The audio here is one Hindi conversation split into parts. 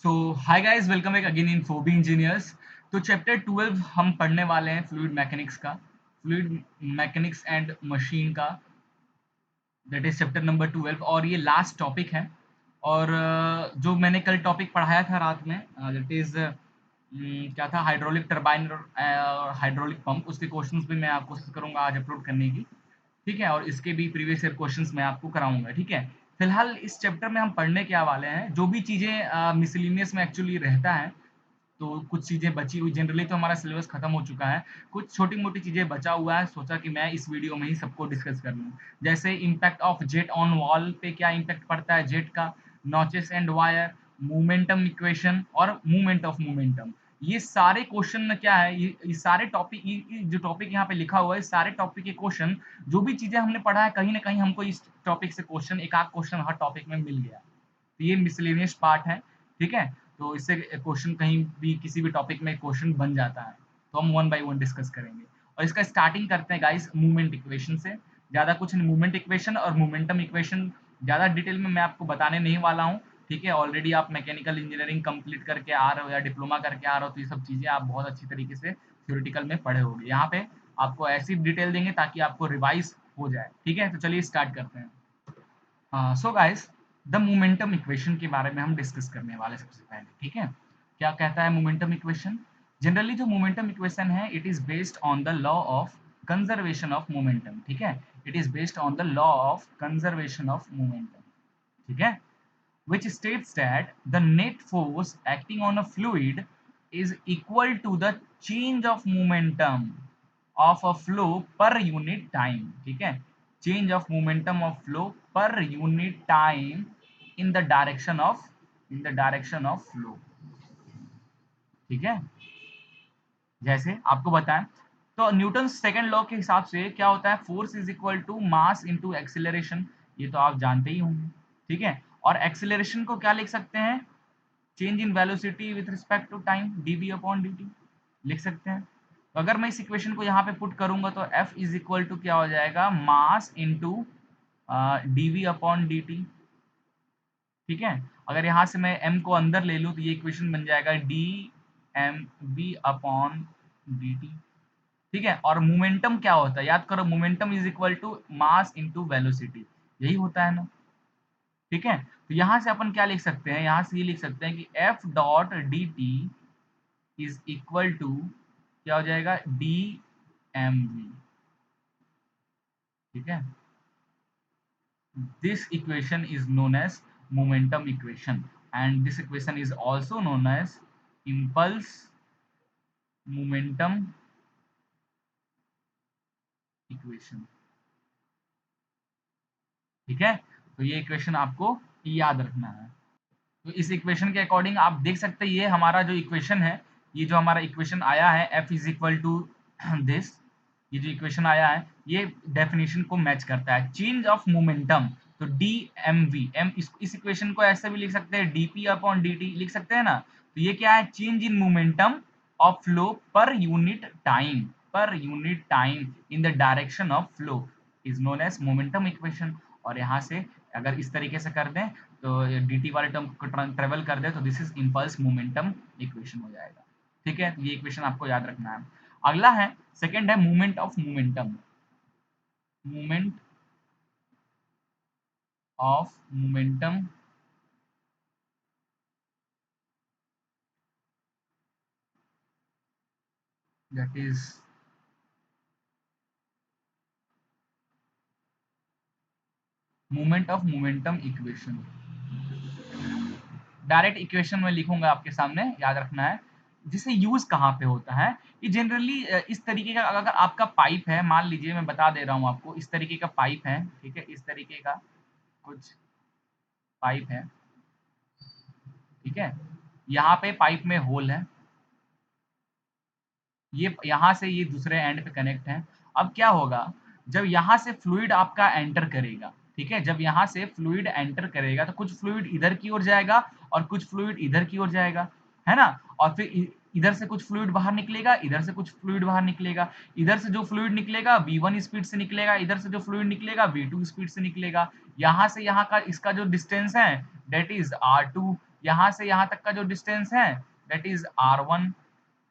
So hi guys, welcome back again in Phoebe engineers. तो चैप्टर 12 हम पढ़ने वाले हैं फ्लूइड मैकेनिक्स एंड मशीन का। दैट इज चैप्टर नंबर 12 और ये लास्ट टॉपिक है। और जो मैंने कल टॉपिक पढ़ाया था रात में, दैट इज क्या था, हाइड्रोलिक टरबाइन और हाइड्रोलिक पंप, उसके क्वेश्चंस भी मैं आपको कोशिश करूंगा आज अपलोड करने की। ठीक है, और इसके भी प्रीवियस ईयर क्वेश्चंस मैं आपको कराऊंगा। ठीक है, फिलहाल इस चैप्टर में हम पढ़ने क्या वाले हैं, जो भी चीज़ें मिसलिनियस में एक्चुअली रहता है। तो कुछ चीज़ें बची हुई, जनरली तो हमारा सिलेबस खत्म हो चुका है। कुछ छोटी-मोटी चीज़ें बचा हुआ है, सोचा कि मैं इस वीडियो में ही सबको डिस्कस कर लूँ। जैसे impact of jet on wall पे क्या इम्पैक्ट पड़ता है जेट का, notches and wire, momentum equation और मूवमेंट ऑफ मोमेंटम। ये सारे क्वेश्चन क्या है, ये सारे टॉपिक, ये जो टॉपिक यहाँ पे लिखा हुआ है, इस सारे टॉपिक के क्वेश्चन, जो भी चीज़ें हमने पढ़ा है, कहीं न कहीं हमको इस टॉपिक से क्वेश्चन, एक आध क्वेश्चन हर टॉपिक में मिल गया। तो ये मिसलेनियस पार्ट है। ठीक है, तो इससे क्वेश्चन कहीं भी किसी भी टॉपिक में क्वेश्चन बन जाता है। तो हम वन बाय वन डिस्कस करेंगे। और इसका स्टार्टिंग करते हैं गाइस मूवमेंट इक्वेशन से। ज़्यादा कुछ नहीं, मूवमेंट इक्वेशन और मोमेंटम इक्वेशन ज़्यादा डिटेल में मैं आपको बताने नहीं वाला हूँ। ठीक है, ऑलरेडी आप मैकेनिकल इंजीनियरिंग कंप्लीट करके आ रहे हो या डिप्लोमा करके आ रहे हो, तो ये सब चीज़ें आप बहुत अच्छी तरीके से थ्योरेटिकल में पढ़े होंगे। यहाँ पे आपको ऐसी डिटेल देंगे ताकि आपको रिवाइज हो जाए। ठीक है, तो चलिए स्टार्ट करते हैं। So guys, the momentum equation के बारे में हम डिस्कस करने वाले हैं सबसे पहले। ठीक है, क्या कहता है मोमेंटम इक्वेशन? जनरली जो मोमेंटम इक्वेशन है, it is based on the law of conservation of momentum. ठीक है, it is based on the law of conservation of momentum. ठीक है, which states that the net force acting on a fluid is equal to the change of momentum of a flow per unit time. ठीक है, change of momentum of flow per unit time in the direction of flow. ठीक है, जैसे आपको बताएं, तो न्यूटन सेकंड लॉ के हिसाब से क्या होता है, force is equal to mass into acceleration. ये तो आप जानते ही होंगे। ठीक है, और एक्सीलरेशन को क्या लिख सकते हैं, change in velocity with respect to time, dv upon dt लिख सकते हैं। तो अगर मैं इस इक्वेशन को यहाँ पे पुट करूंगा तो F इज इक्वल टू क्या हो जाएगा, mass into dv upon dt। ठीक है, अगर यहाँ से मैं m को अंदर ले लूँ तो ये इक्वेशन बन जाएगा dmv अपॉन dt। ठीक है, और मोमेंटम क्या होता है, याद करो, momentum is equal to mass into velocity, यही होता है ना। ठीक है, तो यहाँ से अपन क्या लिख सकते हैं, यहाँ से ये लिख सकते हैं कि F dot D T is equal to क्या हो जाएगा, डी एम वी। ठीक है, this equation is known as momentum equation and this equation is also known as impulse momentum equation. ठीक है, तो ये इक्वेशन आपको याद रखना है। तो इस इक्वेशन के अकॉर्डिंग आप देख सकते हैं, ये हमारा जो इक्वेशन है, ये जो हमारा इक्वेशन आया है, F is equal to this, ये जो इक्वेशन आया है, ये डेफिनेशन को मैच करता है, चेंज ऑफ मोमेंटम। तो डी एम वी एम, इस इक्वेशन को ऐसे भी लिख सकते हैं, D P upon D T लिख सकते हैं ना। तो ये क्या है, change in momentum of flow per unit time in the direction of flow is known as momentum equation. और यहाँ से अगर इस तरीके से कर दें, तो dt वाले टर्म को ट्रेवल कर दे, तो this is impulse momentum equation हो जाएगा। ठीक है, ये इक्वेशन आपको याद रखना है। अगला है, सेकंड है movement of momentum. Movement of momentum that is movement of momentum equation. Direct equation में लिखूंगा आपके सामने, याद रखना है। जिसे यूज कहाँ पे होता है, ये जनरली इस तरीके का, अगर आपका पाइप है, मान लीजिए मैं बता दे रहा हूँ आपको, इस तरीके का पाइप है। ठीक है, इस तरीके का कुछ पाइप है। ठीक है, यहाँ पे पाइप में होल है, ये यहाँ से ये दूसरे एंड पे कनेक्ट है। अब क्या होगा, जब यहाँ से फ्लूइड आपका एंटर करेगा, ठीक है, जब यहाँ से फ्लूइड एंटर करेगा तो कुछ फ्लूइड इधर की ओर जाएगा और कुछ फ्लूइड इधर की ओर जाएगा, है ना। और फिर इधर से कुछ फ्लूइड बाहर निकलेगा, इधर से कुछ फ्लूइड बाहर निकलेगा। इधर से जो फ्लूइड निकलेगा v1 स्पीड से निकलेगा, इधर से जो फ्लूइड निकलेगा v2 स्पीड से निकलेगा। यहाँ से यहाँ का इसका जो डिस्टेंस है, डेट इज r2, यहाँ से यहाँ तक का जो डिस्टेंस है दैट इज R1,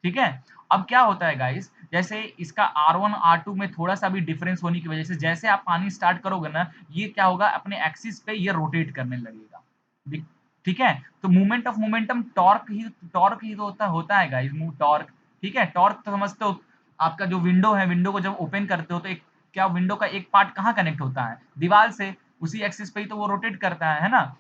ठीक है। अब क्या होता है गाइस, जैसे इसका R1 R2 में थोड़ा सा भी डिफरेंस होने की वजह से जैसे आप पानी स्टार्ट करोगे ना, ये क्या होगा, अपने एक्सिस पे ये रोटेट करने लगेगा। ठीक है, तो मूवमेंट ऑफ मोमेंटम टॉर्क ही तो होता है गाइस, टॉर्क। ठीक है, टॉर्क तो समझते हो, आपका जो विंडो है, विंडो को जब ओपन करते हो तो एक क्या विंडो का एक पार्ट कहाँ कनेक्ट होता है, दीवार से, उसी एक्सिस पे ही तो वो रोटेट करता है ना।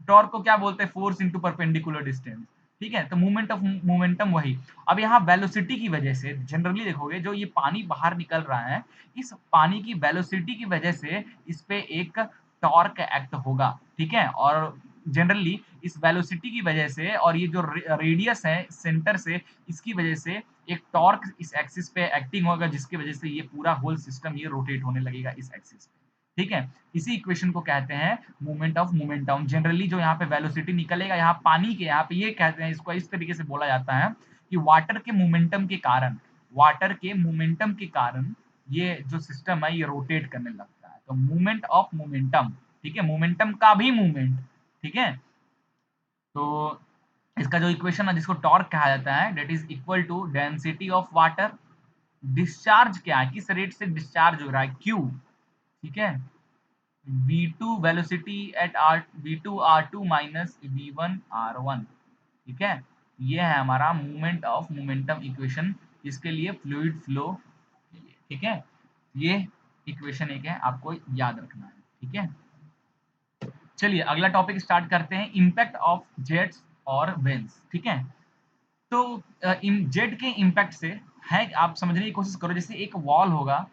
टॉर्क को क्या बोलते हैं, फोर्स इनटू परपेंडिकुलर डिस्टेंस। ठीक है, तो मूवमेंट ऑफ मोमेंटम वही। अब यहाँ वेलोसिटी की वजह से जनरली देखोगे जो ये पानी बाहर निकल रहा है, इस पानी की वेलोसिटी की वजह से इस पे एक टॉर्क एक्ट होगा। ठीक है, और जनरली इस वेलोसिटी की वजह से और ये जो रेडियस है सेंटर से, इसकी वजह से एक टॉर्क इस एक्सिस पे एक्टिंग होगा, जिसकी वजह से ये पूरा होल सिस्टम ये रोटेट होने लगेगा इस एक्सिस पे। ठीक है, इसी इक्वेशन को कहते हैं मूवमेंट ऑफ मोमेंटम। जनरली जो यहाँ पे वेलोसिटी निकलेगा, यहाँ पानी के यहाँ पे ये कहते हैं, इसको इस तरीके से बोला जाता है कि वाटर के मोमेंटम के कारण ये जो सिस्टम है ये रोटेट करने लगता है। तो मूवमेंट ऑफ मोमेंटम, ठीक है, मोमेंटम का भी मूवमेंट। ठीक है, तो इसका जो इक्वेशन है जिसको टॉर्क कहा जाता है, that is equal to density of water, discharge क्या है, किस रेट से डिस्चार्ज हो रहा है, क्यू। ठीक है, V2 velocity at are V2 R2 minus V1 R1। ठीक है, ये है हमारा मूवमेंट ऑफ मोमेंटम इक्वेशन, इसके लिए फ्लूइड फ्लो। ठीक है, ये इक्वेशन एक है, आपको याद रखना है। ठीक है, चलिए अगला टॉपिक स्टार्ट करते हैं, इम्पैक्ट ऑफ जेट्स और वेन्स। ठीक है, तो जेट के इम्पैक्ट से है, आप समझने की कोशिश करो, जैसे एक वॉल होगा।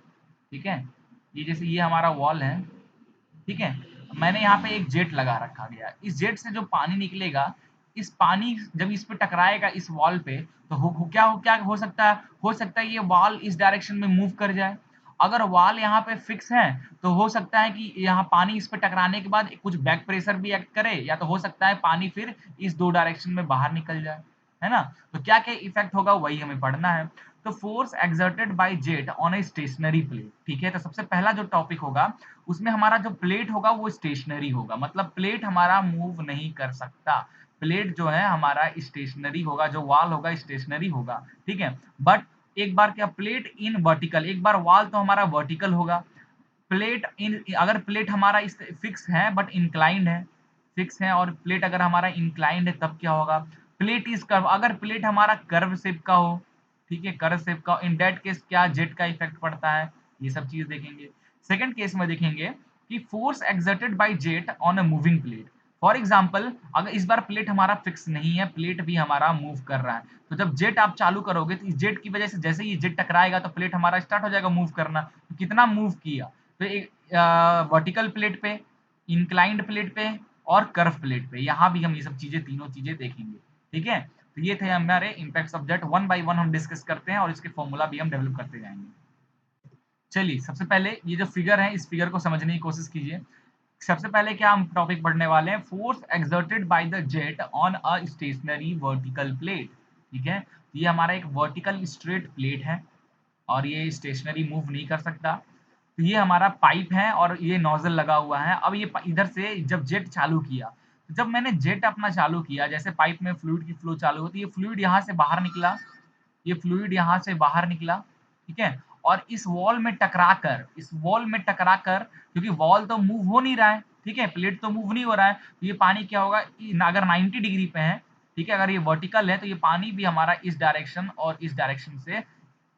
ठीक है, ये जैसे ये हमारा वॉल है। ठीक है, मैंने यहाँ पे एक जेट लगा रखा गया, इस जेट से जो पानी निकलेगा, इस पानी जब इस पे टकराएगा इस वॉल पे, तो क्या हो सकता है, ये वॉल इस डायरेक्शन में मूव कर जाए। अगर वॉल यहाँ पे फिक्स है तो हो सकता है कि यहाँ पानी इस पे टकराने के बाद कुछ बैक प्रेशर भी एक्ट करे, या तो हो सकता है पानी फिर इस दो डायरेक्शन में बाहर निकल जाए, है ना। तो क्या क्या इफेक्ट होगा वही हमें पढ़ना है। तो force exerted bye jet on a stationary plate. ठीक है, तो सबसे पहला जो टॉपिक होगा उसमें हमारा जो प्लेट होगा वो स्टेशनरी होगा, मतलब प्लेट हमारा मूव नहीं कर सकता। प्लेट जो है हमारा स्टेशनरी होगा, जो वॉल होगा स्टेशनरी होगा। ठीक है, बट एक बार क्या, प्लेट इन वर्टिकल, एक बार वॉल तो हमारा वर्टिकल होगा। प्लेट इन, अगर प्लेट हमारा इस फिक्स है बट इंक्लाइंड है, फिक्स है और प्लेट अगर हमारा इंक्लाइंड है तब क्या होगा, प्लेट इज कर्व, अगर प्लेट हमारा कर्व शेप का हो। ठीक है, कर्व शेप का, इन दैट केस क्या जेट का इफेक्ट पड़ता है, ये सब चीज देखेंगे। सेकंड केस में देखेंगे कि force exerted bye jet on a moving plate. For example, अगर इस बार प्लेट हमारा फिक्स नहीं है, प्लेट भी हमारा मूव कर रहा है, तो जब जेट आप चालू करोगे तो इस जेट की वजह से जैसे ही जेट टकराएगा तो प्लेट हमारा स्टार्ट हो जाएगा मूव करना। तो कितना मूव किया, तो एक वर्टिकल प्लेट पे, इंक्लाइंड प्लेट पे और कर्व प्लेट पे, यहाँ भी हम ये सब चीजें, तीनों चीजें देखेंगे। ठीक है, तो ये थे हमारे impacts of jet, one by one हम डिस्कस करते हैं और इसके फॉर्मूला भी हम डेवलप करते जाएंगे। चलिए सबसे पहले ये जो फिगर है इस फिगर को समझने की कोशिश कीजिए। सबसे पहले क्या हम टॉपिक पढ़ने वाले हैं, force exerted by the jet on a stationary vertical plate. ठीक है, ये हमारा एक वर्टिकल स्ट्रेट प्लेट है और ये स्टेशनरी मूव नहीं कर सकता। तो ये हमारा पाइप है और ये नोजल लगा हुआ है। अब ये इधर से जब जेट चालू किया, तो जब मैंने जेट अपना चालू किया, जैसे पाइप में फ्लूइड की फ्लो चालू होती है, ये फ्लूइड यहाँ से बाहर निकला, ये फ्लूइड यहाँ से बाहर निकला। ठीक है, और इस वॉल में टकराकर, क्योंकि वॉल तो मूव हो नहीं रहा है, ठीक है, प्लेट तो मूव नहीं हो रहा है, तो ये पानी क्या होगा, अगर 90 डिग्री पे है, ठीक है, अगर ये वर्टिकल है तो ये पानी भी हमारा इस डायरेक्शन और इस डायरेक्शन से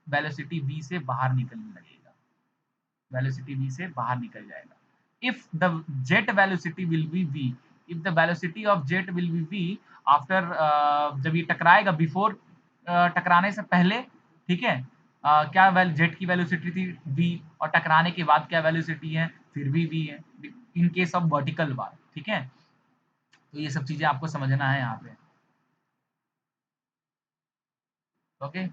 वेलोसिटी v से बाहर निकलने लगेगा, वेलोसिटी v से बाहर निकल जाएगा। If the jet velocity will B v, if the velocity of jet will be v after, जब ये टकराएगा, बिफोर टकराने से पहले, ठीक है, क्या जेट की वेलोसिटी थी v, और टकराने के बाद क्या वेलोसिटी है, फिर भी v है, in case of vertical bar. ठीक है, तो ये सब चीजें आपको समझना है यहाँ पे। ओके,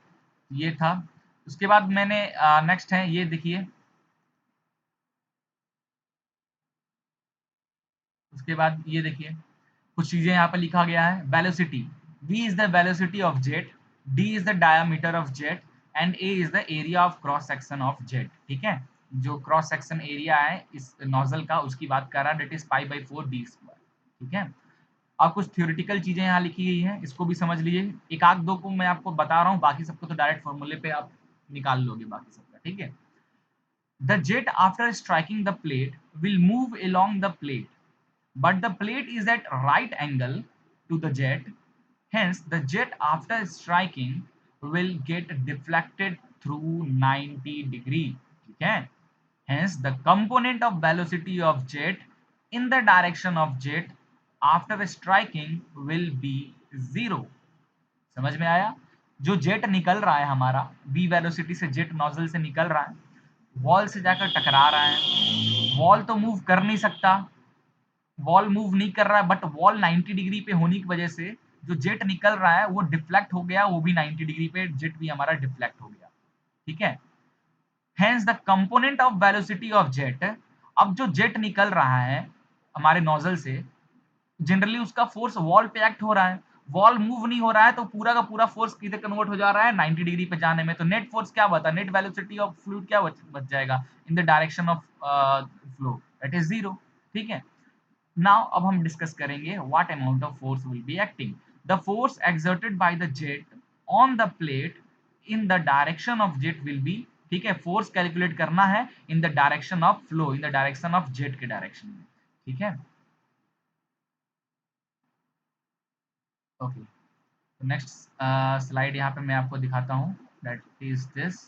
ये था। उसके बाद मैंने नेक्स्ट है, ये देखिए, उसके बाद ये देखिए, कुछ चीजें यहाँ पे लिखा गया है, velocity, v is the velocity of jet, d is the diameter of jet and a is the area of cross section of jet. ठीक है, जो क्रॉस सेक्शन एरिया है इस नोजल का उसकी बात कर रहा है, that is pi by 4 d square. ठीक है, और कुछ थ्योरेटिकल चीजें यहाँ लिखी गई हैं, इसको भी समझ लीजिए। एक आध दो को मैं आपको बता रहा हूँ, बाकी सबको तो डायरेक्ट फॉर्मूले पे आप निकाल लोगे बाकी सबका, ठीक है। The jet after striking the plate will move along the plate, but the plate is at right angle to the jet. Hence, the jet after striking will get deflected through 90 degree. ठीक है? Hence, the component of velocity of jet in the direction of jet after striking will be zero. समझ में आया? जो जेट निकल रहा है हमारा v वेलोसिटी से, जेट नोजल से निकल रहा है, वॉल से जाकर टकरा रहा है। वॉल तो मूव कर नहीं सकता, वॉल मूव नहीं कर रहा है, बट वॉल 90 डिग्री पे होने की वजह से जो जेट निकल रहा है वो डिफ्लेक्ट हो गया, वो भी 90 डिग्री पे जेट भी हमारा डिफ्लेक्ट हो गया, ठीक है। Hence the component of velocity of jet, अब जो जेट निकल रहा है हमारे नोजल से, जनरली उसका फोर्स वॉल पे एक्ट हो रहा है, वॉल मूव नहीं हो रहा है, तो पूरा का पूरा फोर्स किधर कन्वर्ट हो जा रहा है, 90 डिग्री पे जाने में। तो नेट फोर्स क्या बता, नेट वेलोसिटी ऑफ फ्लूइड क्या बच जाएगा इन the direction of flow, that is zero, ठीक है। नाउ अब हम डिस्कस करेंगे what amount of force will be acting. The force exerted by the jet on the plate in the direction of jet will be, ठीक है, फोर्स कैलकुलेट करना है इन the direction of flow, in the direction of jet के डायरेक्शन में, ठीक है। ओके, तो नेक्स्ट स्लाइड यहाँ पे मैं आपको दिखाता हूँ, दैट इज दिस।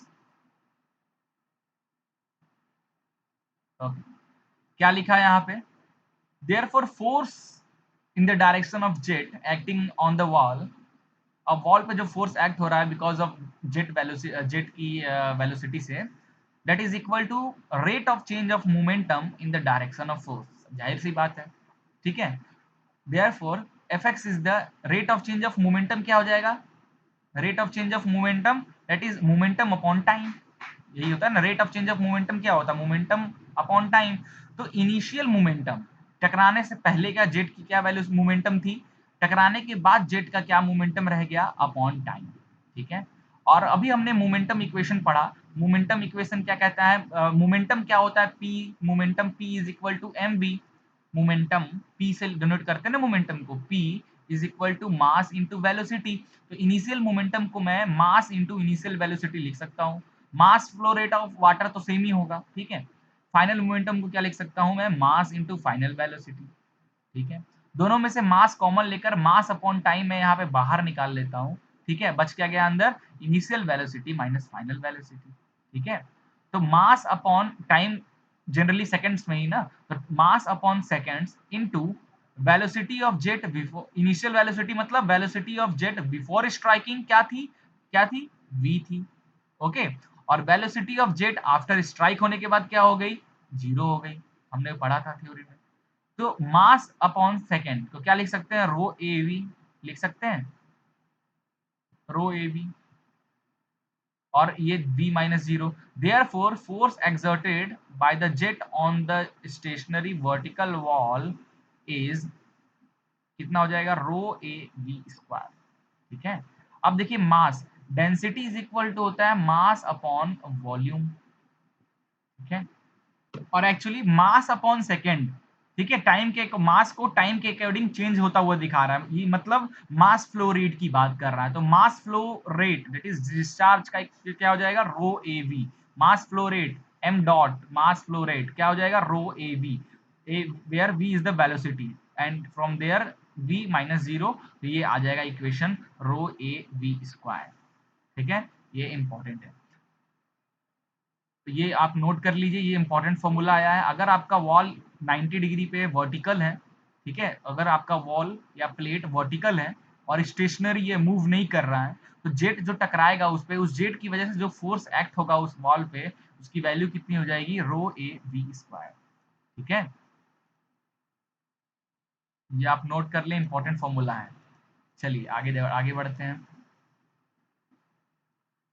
ओके, क्या लिखा है यहाँ पे, therefore force in the direction of jet acting on the wall, अब वॉल पे जो फोर्स एक्ट हो रहा है बिकॉज ऑफ जेट की वेलोसिटी से, that is equal to rate of change of momentum in the direction of force. जाहिर सी बात है, ठीक है। Therefore fx is the rate of change of momentum, क्या हो जाएगा, rate of change of momentum that is momentum upon time. यही होता है ना, rate of change of momentum क्या होता है, मोमेंटम अपॉन टाइम। तो इनिशियल मोमेंटम, टकराने से पहले क्या जेट की क्या वैल्यू मोमेंटम थी, टकराने के बाद जेट का क्या मोमेंटम रह गया, अपॉन टाइम, ठीक है। और अभी हमने मोमेंटम इक्वेशन पढ़ा, मोमेंटम इक्वेशन क्या कहता है, मोमेंटम क्या होता है, P, momentum P is equal to M V, momentum P से डिनोट करते हैं ना मोमेंटम को, P is equal to mass into velocity. तो इनिशियल मोमेंटम को मैं मास इंटू इनिशियल वेलोसिटी लिख सकता हूँ। Mass flow rate of water तो सेम ही होगा, ठीक है। फाइनल मोमेंटम को क्या लिख सकता हूँ मैं, मास इंटू फाइनल वेलोसिटी, ठीक है। दोनों में से मास कॉमन लेकर मास अपॉन टाइम मैं यहाँ पे बाहर निकाल लेता हूँ, ठीक है। बच क्या गया अंदर, initial velocity minus final velocity, ठीक है। तो mass upon time, generally seconds में ही ना, तो mass upon seconds into velocity of jet before, initial velocity मतलब velocity of jet before striking क्या थी, क्या थी, v थी, ओके। और velocity of jet after strike होने के बाद क्या हो गई, जीरो हो गई, हमने पढ़ा था थ्योरी में। तो मास अपॉन सेकेंड को क्या लिख सकते हैं, रो ए वी लिख सकते हैं, रो ए वी, और ये v minus zero. Therefore force exerted by the jet on the stationary vertical wall is कितना हो जाएगा, रो ए वी स्क्वायर, ठीक है। अब देखिए मास, डेंसिटी इज इक्वल टू होता है मास अपॉन वॉल्यूम, ठीक है। और एक्चुअली मास अपॉन सेकेंड, ठीक है, टाइम के मास को टाइम के अकॉर्डिंग चेंज होता हुआ दिखा रहा है, ये मतलब मास फ्लो रेट की बात कर रहा है। तो mass flow rate that is discharge का क्या हो जाएगा, रो ए v, mass flow rate m dot mass flow rate क्या हो जाएगा, rho A v, where v is the velocity and from there v minus zero, तो ये आ जाएगा equation rho A V square, ठीक है। ये इंपॉर्टेंट है, तो ये आप नोट कर लीजिए, ये इंपॉर्टेंट फॉर्मूला आया है। अगर आपका वॉल 90 डिग्री पे वर्टिकल है, ठीक है, अगर आपका वॉल या प्लेट वर्टिकल है और स्टेशनरी ये मूव नहीं कर रहा है, तो जेट जो टकराएगा उस पे, उस जेट की वजह से जो फोर्स एक्ट होगा उस वॉल पे, उसकी वैल्यू कितनी हो जाएगी, रो ए वी स्क्वायर, ठीक है। ये आप नोट कर लें, इंपॉर्टेंट फॉर्मूला है। चलिए आगे आगे बढ़ते हैं।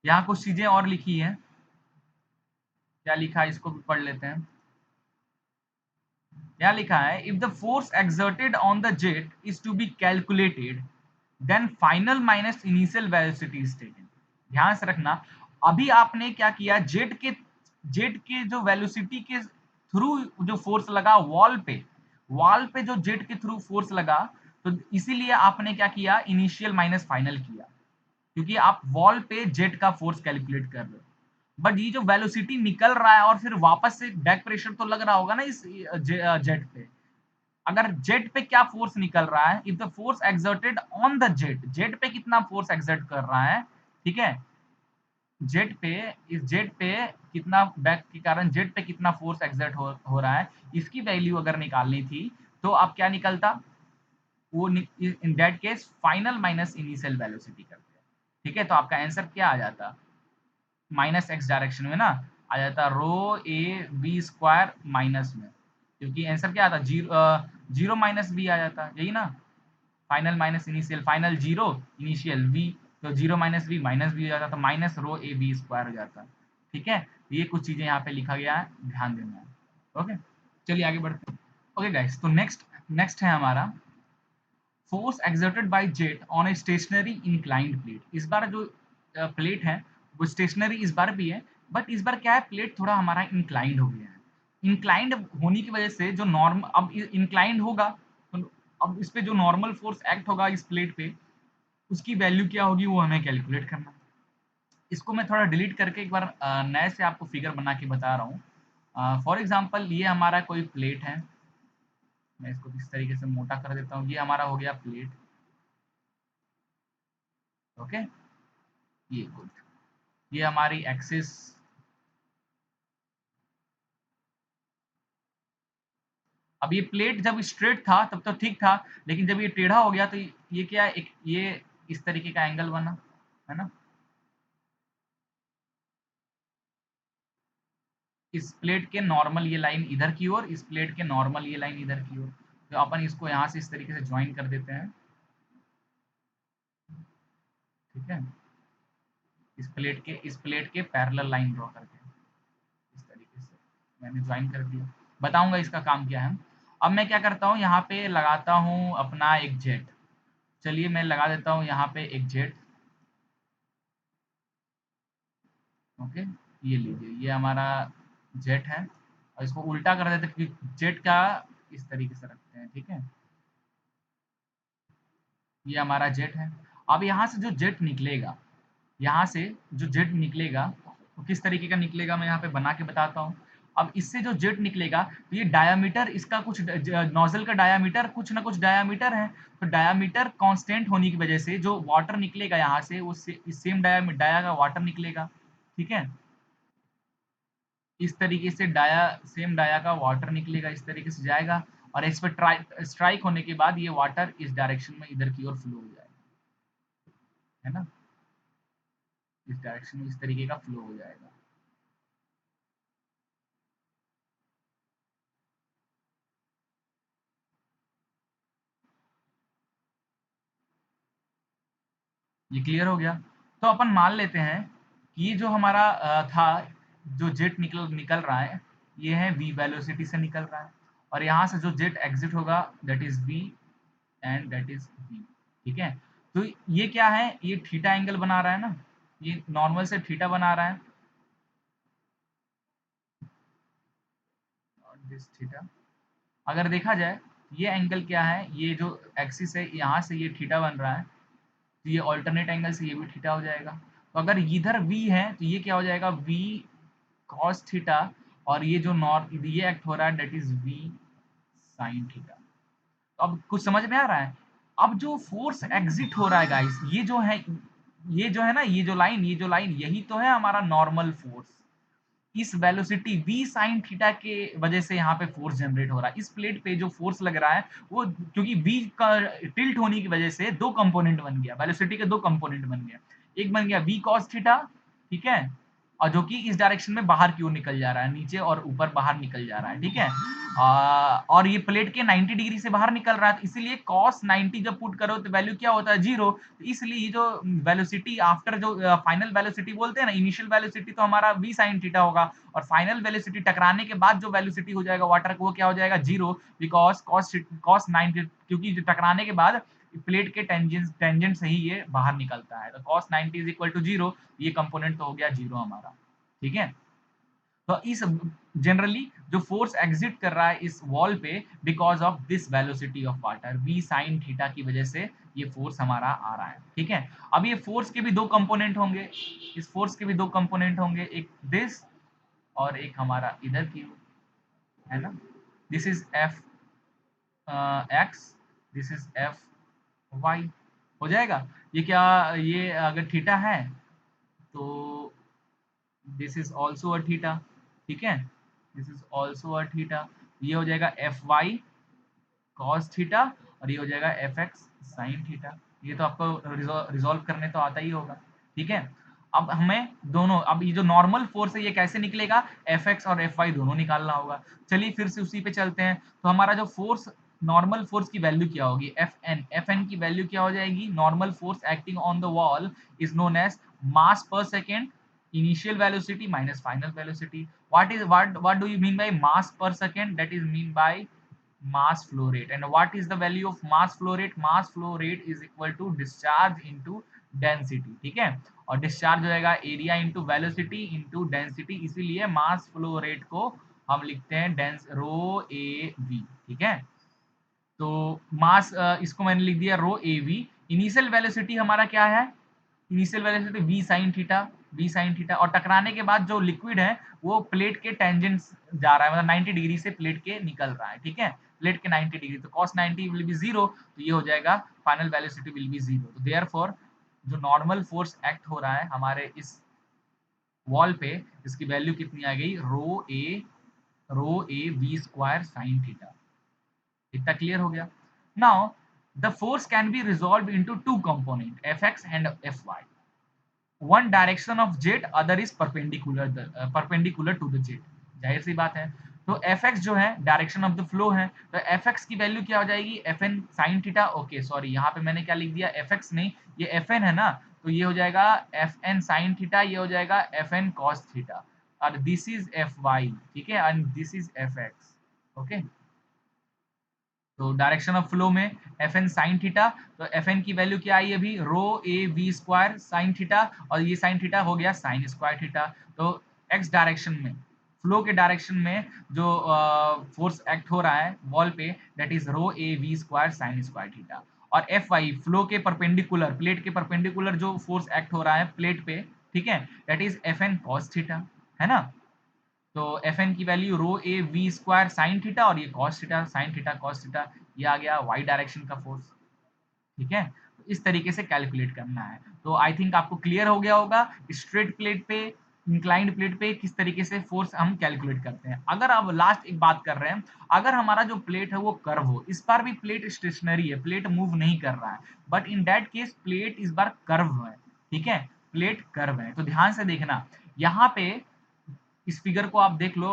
यहाँ कुछ चीजें और लिखी है, क्या लिखा है इसको भी पढ़ लेते हैं। क्या लिखा है, if the force exerted on the jet is to be calculated then final minus initial velocity is taken. ध्यान से रखना, अभी आपने क्या किया, जेट के जो वेलोसिटी के थ्रू जो फोर्स लगा वॉल पे जो जेट के थ्रू फोर्स लगा, तो इसीलिए आपने क्या किया, इनिशियल माइनस फाइनल किया, क्योंकि आप वॉल पे जेट का फोर्स कैलकुलेट कर रहे हो। बट ये जो वेलोसिटी निकल रहा है और फिर वापस से बैक प्रेशर तो लग रहा होगा ना इस जेट पे। अगर जेट पे क्या फोर्स निकल रहा है, if the force exerted on the jet, jet पे कितना फोर्स एक्सर्ट कर रहा है, ठीक है, जेट पे, इस जेट पे कितना बैक के कारण जेट पे कितना फोर्स एक्सर्ट हो रहा है, इसकी वैल्यू अगर निकालनी थी तो आप क्या निकलता, वो इन that case final minus initial velocity करते हैं। ठीक है, तो आपका आंसर क्या आ जाता, माइनस एक्स डायरेक्शन में ना, आ जाता रो ए बी स्क्वायर माइनस में, क्योंकि आंसर क्या आता, जीरो माइनस बी आ जाता, यही ना, final minus initial, final zero, initial v, तो zero minus b minus b हो जाता, तो minus rho a b square हो जाता। ठीक है, ये कुछ चीजें यहाँ पे लिखा गया है, ध्यान देना है। ओके, चलिए आगे बढ़ते हैं। ओके गाइस, तो नेक्स्ट नेक्स्ट है हमारा force exerted bye jet on a stationary inclined plate. इस बार जो प्लेट है वो स्टेशनरी इस बार भी है, बट इस बार क्या है, प्लेट थोड़ा हमारा इंक्लाइंड हो गया है। इंक्लाइंड होने की वजह से जो नॉर्म अब इंक्लाइंड होगा, तो अब इस पे जो नॉर्मल फोर्स एक्ट होगा इस प्लेट पे, उसकी वैल्यू क्या होगी वो हमें कैलकुलेट करना है। इसको मैं थोड़ा डिलीट करके एक बार नए से आपको फिगर बना के बता रहा हूँ। फॉर एग्जाम्पल ये हमारा कोई प्लेट है, मैं इसको इस तरीके से मोटा कर देता हूँ, ये हमारा हो गया प्लेट। ओके, ये गुड, ये हमारी एक्सिस। अब ये प्लेट जब स्ट्रेट था तब तो ठीक था, लेकिन जब ये टेढ़ा हो गया तो ये क्या, एक ये इस तरीके का एंगल बना, है ना। इस प्लेट के नॉर्मल ये लाइन इधर की ओर, इस प्लेट के नॉर्मल ये लाइन इधर की ओर, तो अपन इसको यहाँ से इस तरीके से ज्वाइन कर देते हैं। ठीक है, इस प्लेट के पैरेलल लाइन ड्रॉ करके इस तरीके से मैंने ज्वाइन कर दिया। बताऊंगा इसका काम क्या है। अब मैं क्या करता हूँ, यहाँ पे लगाता हूँ अपना एक जेट। चलिए मैं लगा देता हूँ यहाँ पे एक जेट। ओके, ये लीजिए, ये हमारा जेट है, और इसको उल्टा कर देते हैं क्योंकि जेट का इस तरीके से रखते हैं। ठीक है, ये हमारा जेट है। अब यहाँ से जो जेट निकलेगा, यहाँ से जो जेट निकलेगा वो किस तरीके का निकलेगा, मैं यहाँ पे बना के बताता हूँ। अब इससे जो जेट निकलेगा तो ये डायामीटर इसका कुछ नोजल का डायामीटर कुछ ना कुछ डायामीटर है, तो डायामीटर कांस्टेंट होने की वजह से जो वाटर निकलेगा यहाँ से वो सेम डाया का वाटर निकलेगा। ठीक है, इस तरीके से सेम डाया का वाटर निकलेगा, इस तरीके से जाएगा, और इस पर स्ट्राइक होने के बाद ये वाटर इस डायरेक्शन में इधर की ओर फ्लो हो जाएगा, है ना, इस डायरेक्शन में इस तरीके का फ्लो हो जाएगा। ये क्लियर हो गया। तो अपन मान लेते हैं कि ये जो हमारा था, जो जेट निकल निकल रहा है, ये है v वेलोसिटी से निकल रहा है, और यहाँ से जो जेट एग्जिट होगा that is v and that is v। ठीक है, तो ये क्या है, ये थीटा एंगल बना रहा है ना, ये नॉर्मल से थीटा बना रहा है, और दिस थीटा। अगर देखा जाए ये एंगल क्या है, ये जो एक्सिस है यहाँ से ये थीटा बन रहा है, तो ये ऑल्टरनेट एंगल से ये भी थीटा हो जाएगा। तो अगर इधर v है तो ये क्या हो जाएगा, v cos थीटा, और ये जो ये एक्ट हो रहा है that is v sin theta. तो अब कुछ समझ में आ रहा है। अब जो फोर्स एग्जिट हो रहा है गाइस, ये जो लाइन यही तो है हमारा नॉर्मल फोर्स। इस वेलोसिटी v sin थीटा के वजह से यहाँ पे फोर्स जनरेट हो रहा है। इस प्लेट पे जो फोर्स लग रहा है वो, क्योंकि v का टिल्ट होने की वजह से दो कंपोनेंट बन गया, वेलोसिटी के दो कंपोनेंट बन गया। एक बन गया v cos थीटा, ठीक है, और जो कि इस डायरेक्शन में बाहर की ओर निकल जा रहा है, नीचे और ऊपर बाहर निकल जा रहा है। ठीक है, और ये प्लेट के 90 डिग्री से बाहर निकल रहा है, तो इसीलिए cos 90 जब पुट करो तो वैल्यू क्या होता है, जीरो। तो इसलिए ये जो वेलोसिटी आफ्टर जो फाइनल वेलोसिटी बोलते हैं ना, इनिशियल वेलोसिटी तो हमारा v sin थीटा होगा, और फाइनल वेलोसिटी टकराने के बाद जो वेलोसिटी हो जाएगा वाटर को, वो क्या हो जाएगा, जीरो, बिकॉज cos 90, क्योंकि जो टकराने के बाद प्लेट के टेंजेंट से ही ये बाहर निकलता है, तो cos 90 is equal to zero, ये कंपोनेंट तो हो गया जीरो हमारा। ठीक है, तो इस जनरली जो फोर्स एग्जिट कर रहा है इस वॉल पे because of this velocity of water v sine theta की वजह से ये फोर्स हमारा आ रहा है। ठीक है, अब ये फोर्स के भी दो कंपोनेंट होंगे, इस फोर्स के भी दो कंपोनेंट होंगे, एक दिस और एक हमारा इधर की, है ना, this is F X, this is F Y, हो जाएगा। ये क्या, ये अगर थीटा है तो this is also a theta, ठीक है, this is also a theta, ये हो जाएगा एफ वाई कॉस थीटा और ये हो जाएगा एफ एक्स साइन थीटा। ये तो आपको रिजॉल्व करने तो आता ही होगा। ठीक है, अब हमें दोनों, अब ये जो नॉर्मल फोर्स है ये कैसे निकलेगा, एफ एक्स और एफ वाई दोनों निकालना होगा। चलिए फिर से उसी पे चलते हैं। तो हमारा जो फोर्स, नॉर्मल फोर्स की वैल्यू क्या होगी, एफ एन की वैल्यू क्या हो जाएगी, normal force acting on the wall is known as mass per second initial velocity minus final velocity. What do you mean by mass per second? That is mean by mass flow rate. And what is the value of mass flow rate? Mass flow rate is equal to discharge into density. ठीक है, और डिस्चार्ज हो जाएगा area into velocity into density, इसीलिए मास फ्लो रेट को हम लिखते हैं डेंस रो ए वी। ठीक है, तो मास, इसको मैंने लिख दिया rho A V. Initial velocity हमारा क्या है, initial velocity V sine theta, V sine theta, और टकराने के बाद जो लिक्विड है वो प्लेट के टेंजेंट जा रहा है, मतलब 90 डिग्री से प्लेट के निकल रहा है। ठीक है, प्लेट के 90 डिग्री, तो cos 90 विल बी जीरो, तो ये हो जाएगा final velocity will be zero. तो देयरफॉर जो नॉर्मल फोर्स एक्ट हो रहा है हमारे इस वॉल पे, इसकी वैल्यू कितनी आ गई, rho A V square sine theta. इतना क्लियर हो गया। Now the force can be resolve into two component f x and F y. One direction of jet, other is perpendicular to the jet. जाहिर सी बात है, तो एफ एक्स जो है डायरेक्शन ऑफ द फ्लो है, तो एफ एक्स की वैल्यू क्या हो जाएगी, F N sine theta. Okay sorry, यहाँ पे मैंने क्या लिख दिया, एफ एक्स नहीं, ये एफ एन है ना, तो ये हो जाएगा एफ एन साइन थीटा, ये हो जाएगा एफ एन कॉस थीटा, और दिस इज एफ वाई। ठीक है, and this is F x. Okay, तो डायरेक्शन ऑफ फ्लो में एफ एन साइन थीटा, तो एफ एन की वैल्यू क्या आई अभी, rho A V square sine theta, और ये साइन थीटा हो गया साइन स्क्वायर थीटा। तो एक्स डायरेक्शन में, फ्लो के डायरेक्शन में जो फोर्स एक्ट हो रहा है वॉल पे, that is rho A V square sine square theta. और एफ वाई फ्लो के परपेंडिकुलर, प्लेट के परपेंडिकुलर जो फोर्स एक्ट हो रहा है प्लेट पे, ठीक है, that is F N cos theta, है ना। तो एफ एन की value rho A V square sine theta, और ये cos theta sine theta cos theta, ये आ गया वाई डायरेक्शन का फोर्स। ठीक है, तो इस तरीके से कैलकुलेट करना है। तो आई थिंक आपको क्लियर हो गया होगा स्ट्रेट प्लेट पे, इंक्लाइंड प्लेट पे किस तरीके से फोर्स हम कैलकुलेट करते हैं। अगर अब लास्ट एक बात कर रहे हैं, अगर हमारा जो प्लेट है वो कर्व हो, इस बार भी प्लेट स्टेशनरी है, प्लेट मूव नहीं कर रहा है, but in that case plate इस बार कर्व है। ठीक है, प्लेट कर्व है, तो ध्यान से देखना यहाँ पे, इस फिगर को आप देख लो,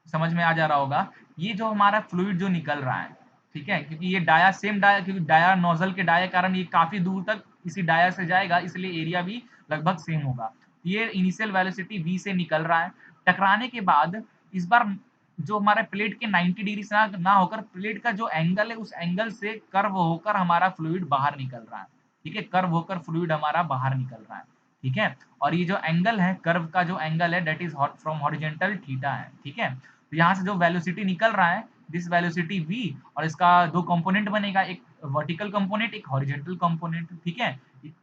समझ में आ जा रहा होगा। ये जो हमारा फ्लूइड जो निकल रहा है, ठीक है, क्योंकि ये डाया सेम डाया, क्योंकि डाया नोजल के डाया कारण ये काफी दूर तक इसी डाया से जाएगा, इसलिए एरिया भी लगभग सेम होगा। ये इनिशियल वेलोसिटी v से निकल रहा है, टकराने के बाद इस बार जो हमारे प्लेट के 90 डिग्री से ना होकर प्लेट का जो एंगल है उस एंगल से कर्व होकर हमारा फ्लूइड बाहर निकल रहा है। ठीक है, कर्व होकर फ्लूइड हमारा बाहर निकल रहा है। ठीक है, और ये जो एंगल है, कर्व का जो एंगल है, that is from horizontal theta है। ठीक है, तो यहाँ से जो वेलोसिटी निकल रहा है, दिस वेलोसिटी v, और इसका दो कंपोनेंट बनेगा, एक वर्टिकल कंपोनेंट, एक हॉरिजेंटल कंपोनेंट। ठीक है,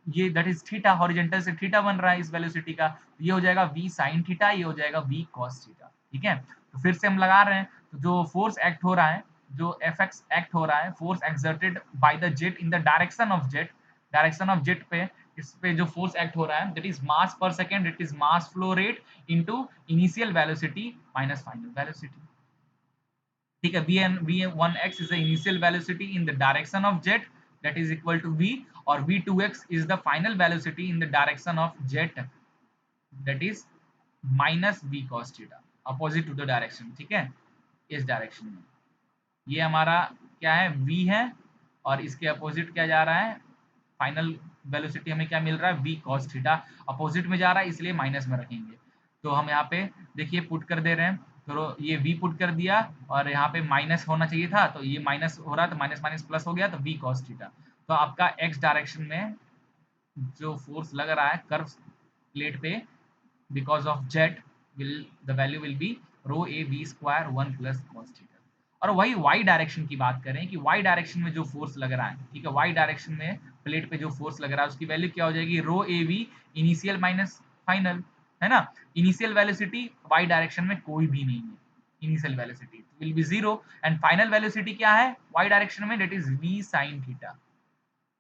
ये दैट इज थीटा, हॉरिजेंटल से थीटा बन रहा है इस वेलोसिटी का, ये हो जाएगा v साइन थीटा, ये हो जाएगा v cos थीटा। ठीक है, तो फिर से हम लगा रहे हैं, तो जो फोर्स एक्ट हो रहा है, जो एफ एक्स एक्ट हो रहा है, force exerted by the jet in the direction of jet, direction of jet पे, इस पे जो फोर्स एक्ट हो रहा है, that is mass per second, it is mass flow rate into initial velocity minus final velocity. ठीक है, v1x is the initial velocity in the direction of jet, that is equal to v, और v2x is the final velocity in the direction of jet, that is minus v cos theta, opposite to the direction। ठीक है, इस डायरेक्शन में ये हमारा क्या है, v है, और इसके अपोजिट क्या जा रहा है, फाइनल वेलोसिटी हमें क्या मिल रहा है, v cos थीटा, अपोजिट में जा रहा है इसलिए माइनस में रखेंगे। तो हम यहाँ पे देखिए पुट कर दे रहे हैं, तो ये v पुट कर दिया, और यहाँ पे माइनस होना चाहिए था, तो ये माइनस हो रहा है, तो माइनस माइनस प्लस हो गया, तो v cos थीटा। तो आपका x डायरेक्शन में जो फोर्स लग रहा है कर्व प्लेट पे because of jet, will the value will be rho A V square 1 plus cos theta. और वही वाई डायरेक्शन की बात करें कि वाई डायरेक्शन में जो फोर्स लग रहा है, ठीक है, वाई डायरेक्शन में प्लेट पे जो फोर्स लग रहा है उसकी वैल्यू क्या हो जाएगी, rho A V initial minus final, है ना। इनिशियल वेलोसिटी वाई डायरेक्शन में कोई भी नहीं है, initial velocity will be zero, and final velocity क्या है वाई डायरेक्शन में, that is V sine theta.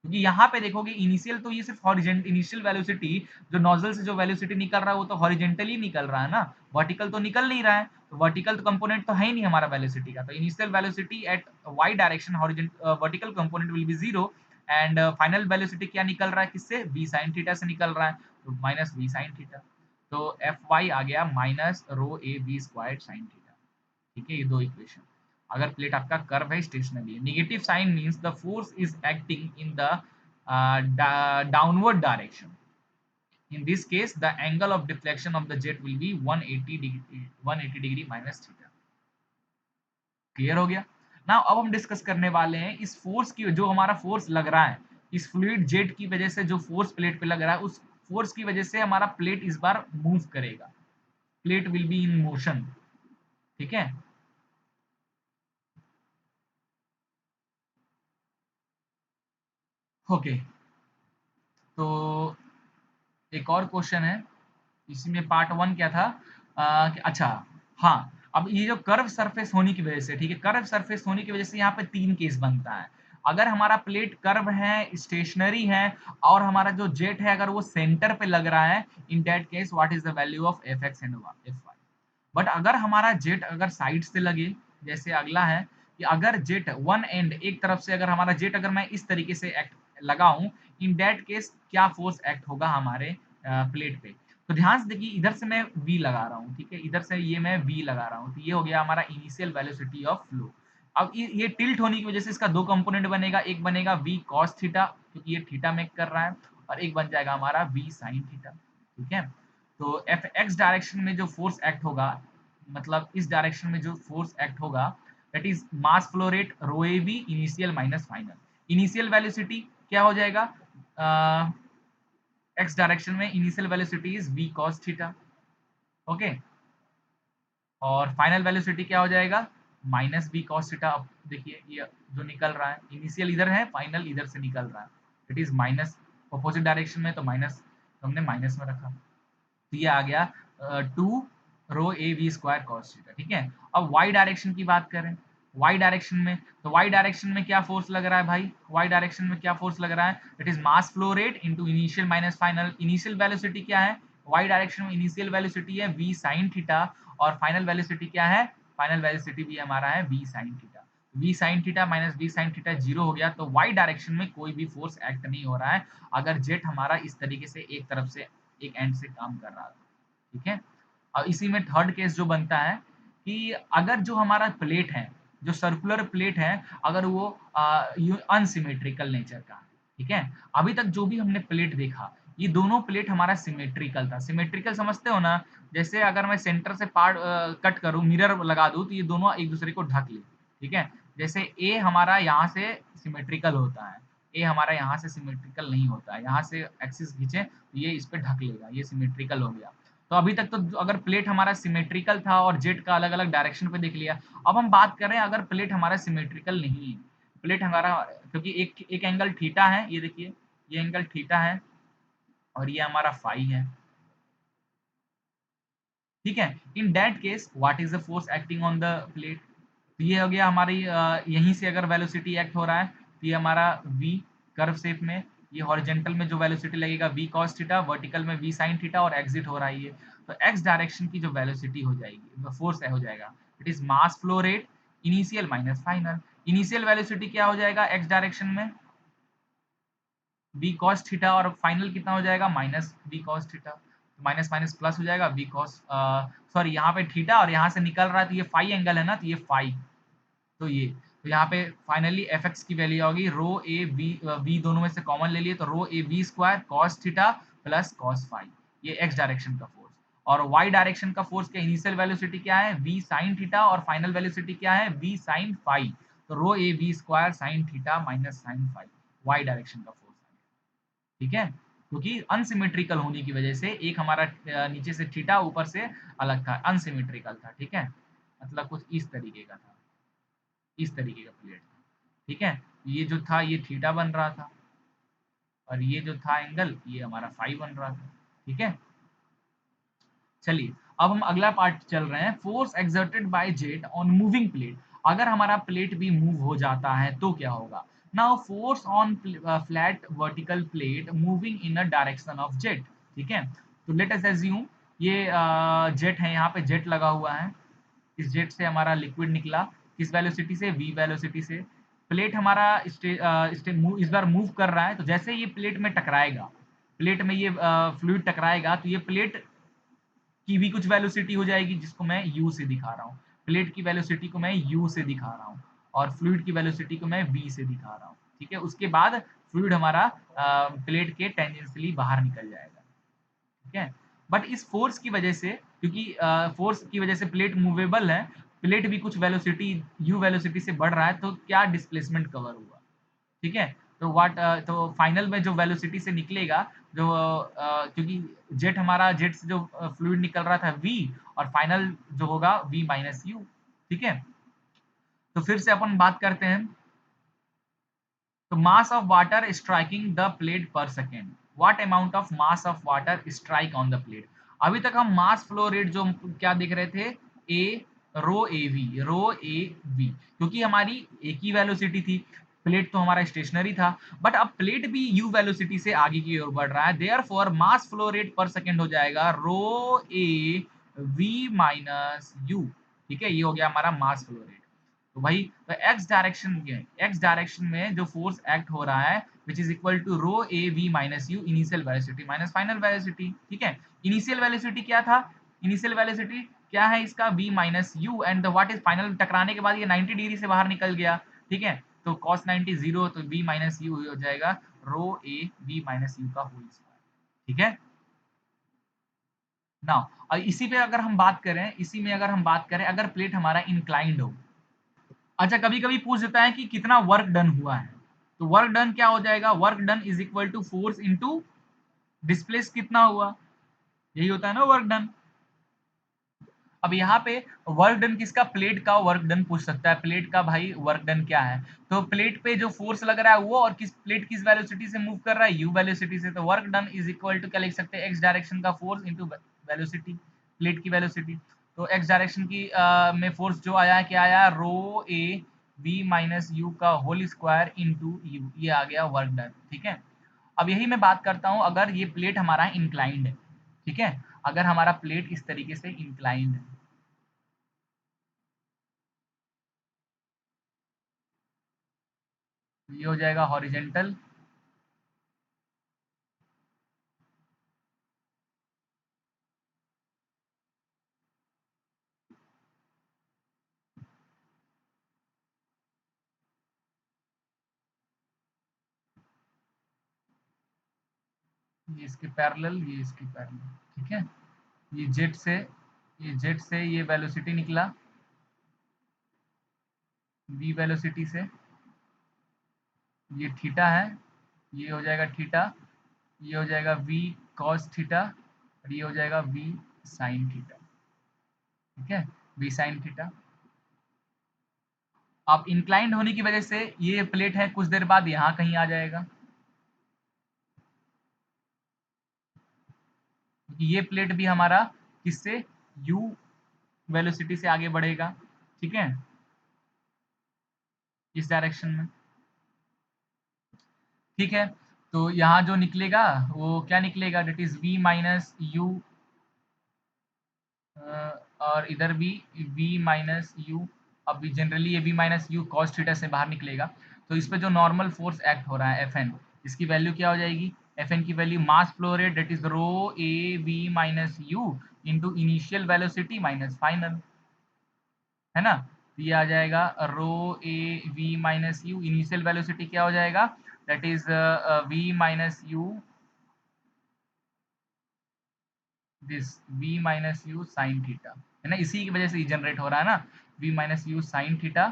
क्योंकि यहाँ पे देखोगे इनिशियल तो ये सिर्फ हॉरिजेंट इनिशियल वेलोसिटी, जो नोजल से जो वेलोसिटी निकल रहा है वो तो हॉरिजेंटली निकल रहा है ना, वर्टिकल तो निकल नहीं रहा है, तो वर्टिकल तो कंपोनेंट तो है ही नहीं हमारा वेलोसिटी का। तो initial velocity at y direction horizontal vertical component will be zero, and final velocity क्या निकल रहा है किससे, वी साइन थीटा से निकल रहा है, तो माइनस वी साइन थीटा। तो एफ वाई आ गया minus rho A V square sine theta. ठीक है, ये दो इक्वेशन। अगर प्लेट आपका कर्व है, स्टेशनरी है, negative sign means the force is acting in the downward direction. In this case, the angle of deflection of the jet will be 180 degree minus theta. Clear हो गया ना। अब हम डिस्कस करने वाले हैं इस फोर्स की, जो हमारा फोर्स लग रहा है इस फ्लूइड जेट की वजह से, जो फोर्स प्लेट पे लग रहा है उस फोर्स की वजह से हमारा प्लेट इस बार मूव करेगा, plate will be in motion. ठीक है, ओके। तो एक और क्वेश्चन है, इसी में पार्ट वन क्या था, कि अच्छा, हाँ, अब ये जो कर्व सरफेस होने की वजह से, ठीक है, कर्व सरफेस होने की वजह से यहाँ पे तीन केस बनता है। अगर हमारा प्लेट कर्व है, स्टेशनरी है, और हमारा जो जेट है अगर वो सेंटर पे लग रहा है, in that case what is the value of F x and F Y. But अगर हमारा जेट अगर साइड से लगे, जैसे अगला है कि अगर जेट वन एंड एक तरफ से, अगर हमारा जेट अगर मैं इस तरीके से एक्ट लगाऊं, इन दैट केस क्या फोर्स एक्ट होगा हमारे प्लेट पे। तो ध्यान से देखिए, इधर से मैं v लगा रहा हूँ, ठीक है, इधर से ये मैं v लगा रहा हूँ, तो ये हो गया हमारा इनिशियल वेलोसिटी ऑफ फ्लो। अब ये टिल्ट होने की वजह से इसका दो कंपोनेंट बनेगा, एक बनेगा v cos थीटा क्योंकि ये थीटा मेक कर रहा है, और एक बन जाएगा हमारा v sin थीटा। ठीक है, तो एफ एक्स डायरेक्शन में जो फोर्स एक्ट होगा, मतलब इस डायरेक्शन में जो फोर्स एक्ट होगा, that is mass flow rate rho A V initial minus final. Initial velocity क्या हो जाएगा, एक्स डायरेक्शन में initial velocity is v cos theta, okay, और फाइनल वेलोसिटी क्या हो जाएगा, माइनस v cos थीटा। अब देखिए ये जो निकल रहा है, इनिशियल इधर है, फाइनल इधर से निकल रहा है, it is minus, opposite direction में तो माइनस, तो हमने माइनस में रखा, तो ये आ गया 2 rho A V square cos theta. ठीक है, अब वाई डायरेक्शन की बात करें, वाई डायरेक्शन में, तो वाई डायरेक्शन में क्या फोर्स लग रहा है भाई, वाई डायरेक्शन में क्या फोर्स लग रहा है, it is mass flow rate into initial minus final. Initial velocity क्या है वाई डायरेक्शन में, इनिशियल वेलोसिटी है वी साइन थीटा, और फाइनल वेलोसिटी क्या है, फाइनल वेलोसिटी भी हमारा है we sine theta. V sine theta minus V sine theta zero हो गया, तो वाई डायरेक्शन में कोई भी फोर्स एक्ट नहीं हो रहा है अगर जेट हमारा इस तरीके से एक तरफ से, एक एंड से काम कर रहा है। ठीक है, और इसी में थर्ड केस जो बनता है कि अगर जो हमारा प्लेट है, जो सर्कुलर प्लेट है, अगर वो अनसिमेट्रिकल नेचर का, ठीक है, अभी तक जो भी हमने प्लेट देखा ये दोनों प्लेट हमारा सिमेट्रिकल था। सिमेट्रिकल समझते हो ना, जैसे अगर मैं सेंटर से पार्ट कट करूं, मिरर लगा दूं, तो ये दोनों एक दूसरे को ढक ले। ठीक है, जैसे ए हमारा यहाँ से सिमेट्रिकल होता है, ए हमारा यहाँ से सिमेट्रिकल नहीं होता है, यहाँ से एक्सिस खींचे तो ये इस पे ढक लेगा, ये सिमेट्रिकल हो गया। तो अभी तक तो अगर प्लेट हमारा सिमेट्रिकल था और जेट का अलग अलग डायरेक्शन पे देख लिया, अब हम बात कर रहे हैं अगर प्लेट हमारा सिमेट्रिकल नहीं है, प्लेट हमारा, क्योंकि एक एक एंगल थीटा है, ये देखिए ये एंगल थीटा है और ये हमारा फाई है। ठीक है, in that case what is the force acting on the plate, तो ये हो गया हमारी यहीं से अगर वेलोसिटी एक्ट हो रहा है तो ये हमारा v कर्व शेप में, ये हॉरिजेंटल में जो वेलोसिटी लगेगा v cos थीटा, वर्टिकल में v sin थीटा, और एग्जिट हो रहा है ये, तो x डायरेक्शन की जो वेलोसिटी हो जाएगी, फोर्स हो जाएगा, it is mass flow rate initial minus final. Initial velocity क्या हो जाएगा x डायरेक्शन में v cos थीटा, और फाइनल कितना हो जाएगा minus v cos theta, minus minus plus हो जाएगा v cos, सॉरी यहाँ पे थीटा और यहाँ से निकल रहा है तो ये फाई एंगल है ना, तो ये फाई, तो ये, तो यहाँ पे फाइनली एफ एक्स की वैल्यू होगी रो ए वी दोनों में से कॉमन ले लिए तो rho A V square cos theta plus cos phi, ये एक्स डायरेक्शन का फोर्स। और वाई डायरेक्शन का फोर्स का इनिशियल वेलोसिटी क्या है वी साइन थीटा, और फाइनल वेलोसिटी क्या है वी साइन फाई, तो rho A V square sine theta minus sine phi, y direction का फोर्स। ठीक है, क्योंकि अनसिमेट्रिकल होने की वजह से एक हमारा नीचे से थीटा ऊपर से अलग था, अनसिमेट्रिकल था, ठीक है, मतलब कुछ इस तरीके का था, इस तरीके का प्लेट था, ठीक है। ये जो था ये थीटा बन रहा था और ये जो था एंगल ये हमारा फाई बन रहा था, ठीक है। चलिए अब हम अगला पार्ट चल रहे हैं, force exerted bye jet on moving plate. अगर हमारा प्लेट भी मूव हो जाता है तो क्या होगा। Now force on flat vertical plate moving in a direction of jet, ठीक है। तो लेट अस एज्यूम ये जेट है, यहाँ पे जेट लगा हुआ है, इस जेट से हमारा लिक्विड निकला, किस वेलोसिटी से, v वेलोसिटी से। प्लेट हमारा इस बार मूव कर रहा है, तो जैसे ये प्लेट में टकराएगा, प्लेट में ये फ्लूइड टकराएगा तो ये प्लेट की भी कुछ वेलोसिटी हो जाएगी जिसको मैं u से दिखा रहा हूँ। प्लेट की वेलोसिटी को मैं u से दिखा रहा हूँ और फ्लूइड की वेलोसिटी को मैं v से दिखा रहा हूँ, ठीक है। उसके बाद फ्लूइड हमारा प्लेट के टेंजेंशियली बाहर निकल जाएगा, ठीक है। बट इस फोर्स की वजह से, क्योंकि फोर्स की वजह से प्लेट मूवेबल है, प्लेट भी कुछ वेलोसिटी u वेलोसिटी से बढ़ रहा है, तो क्या डिस्प्लेसमेंट कवर हुआ, ठीक है। तो तो फाइनल में जो वेलोसिटी से निकलेगा, जो क्योंकि जेट से जो फ्लूइड निकल रहा था v, और फाइनल जो होगा v माइनस यू, ठीक है। तो फिर से अपन बात करते हैं, तो mass of water striking the plate per second, what amount of mass of water strike on the plate. अभी तक हम मास फ्लो रेट जो क्या देख रहे थे, ए रो ए वी, क्योंकि हमारी एक ही वेलोसिटी थी, प्लेट तो हमारा स्टेशनरी था, बट अब प्लेट भी यू वेलोसिटी से आगे की ओर बढ़ रहा है, therefore mass flow rate per second हो जाएगा रो ए वी माइनस यू, ठीक है। ये हो गया हमारा मास फ्लो रेट। तो वही तो एक्स डायरेक्शन में जो फोर्स एक्ट हो रहा है which is equal to rho A v minus u, initial velocity minus final velocity, ठीक है। इनिशियल वेलोसिटी क्या था, इनिशियल वेलोसिटी क्या है इसका, v minus you, and what is final, टकराने के बाद ये 90 डिग्री से बाहर निकल गया, ठीक है। तो cos 90 जीरो, तो v माइनस यू हो जाएगा रो ए वी माइनस यू का होल स्क्वायर, ठीक है। नाउ इसी पे अगर हम बात करें, इसी में अगर हम बात करें, अगर प्लेट हमारा इंक्लाइंड हो, अच्छा कभी कभी पूछ देता है कि कितना वर्क डन हुआ है, तो वर्क डन क्या हो जाएगा, work done is equal to force into displace कितना हुआ, यही होता है ना वर्क डन। अब यहाँ पे वर्क डन किसका, प्लेट का वर्क डन पूछ सकता है, प्लेट का भाई वर्क डन क्या है, तो प्लेट पे जो फोर्स लग रहा है वो, और किस वेलोसिटी से मूव कर रहा है, यू वेलोसिटी से, तो work done is equal to क्या लिख सकते हैं, एक्स डायरेक्शन का फोर्स इनटू वेलोसिटी, प्लेट की वेलोसिटी। तो एक्स डायरेक्शन की में फोर्स जो आया, क्या आया, रो ए वी माइनस यू का होल स्क्वायर इनटू यू, ये आ गया वर्क डन, ठीक है। अब यही मैं बात करता हूँ, अगर ये प्लेट हमारा इंक्लाइंड है, ठीक है, अगर हमारा प्लेट इस तरीके से इंक्लाइंड है, ये हो जाएगा हॉरिजेंटल, ये इसके पैरेलल, ये इसके पैरेलल, ठीक है। ये जेट से, ये वेलोसिटी निकला, v वेलोसिटी से, ये थीटा है, ये हो जाएगा थीटा, ये हो जाएगा v cos थीटा, और ये हो जाएगा v sin थीटा, ठीक है, v sin थीटा। अब इंक्लाइंड होने की वजह से ये प्लेट है, कुछ देर बाद यहाँ कहीं आ जाएगा, क्योंकि ये प्लेट भी हमारा किससे, u वेलोसिटी से आगे बढ़ेगा, ठीक है, इस डायरेक्शन में, ठीक है। तो यहाँ जो निकलेगा वो क्या निकलेगा, that is v minus u, और इधर भी v माइनस यू। अब जनरली ये v minus u cos theta से बाहर निकलेगा, तो इस पे जो नॉर्मल फोर्स एक्ट हो रहा है Fn, इसकी वैल्यू क्या हो जाएगी, Fn की value mass flow rate that is rho A v minus u into initial velocity minus final, है ना। तो ये आ जाएगा रो ए v minus u, initial velocity क्या हो जाएगा, that is v minus u, this v minus u sine theta, है ना, इसी की वजह से जनरेट हो रहा है ना, v minus u sine theta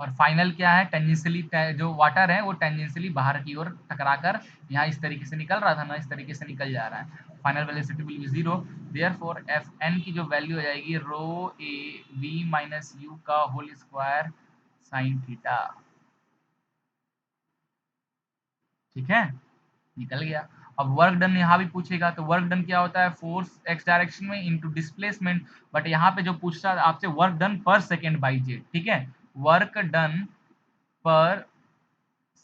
और फाइनल क्या है, टेंजेंशियली जो वाटर है वो टेंजेंशियली बाहर की ओर टकराकर यहाँ इस तरीके से निकल रहा था ना, इस तरीके से निकल जा रहा है। Final velocity will be 0, therefore f N की जो वैल्यू हो जाएगी रो ए वी माइनस यू का होल स्क्वायर साइन थीटा। ठीक है, निकल गया। अब वर्क डन यहाँ भी पूछेगा, तो वर्क डन क्या होता है, फोर्स एक्स डायरेक्शन में इनटू डिस्प्लेसमेंट, बट यहाँ पे जो पूछ रहा है आपसे वर्क डन पर सेकेंड बाई जेड। ठीक है, वर्क डन पर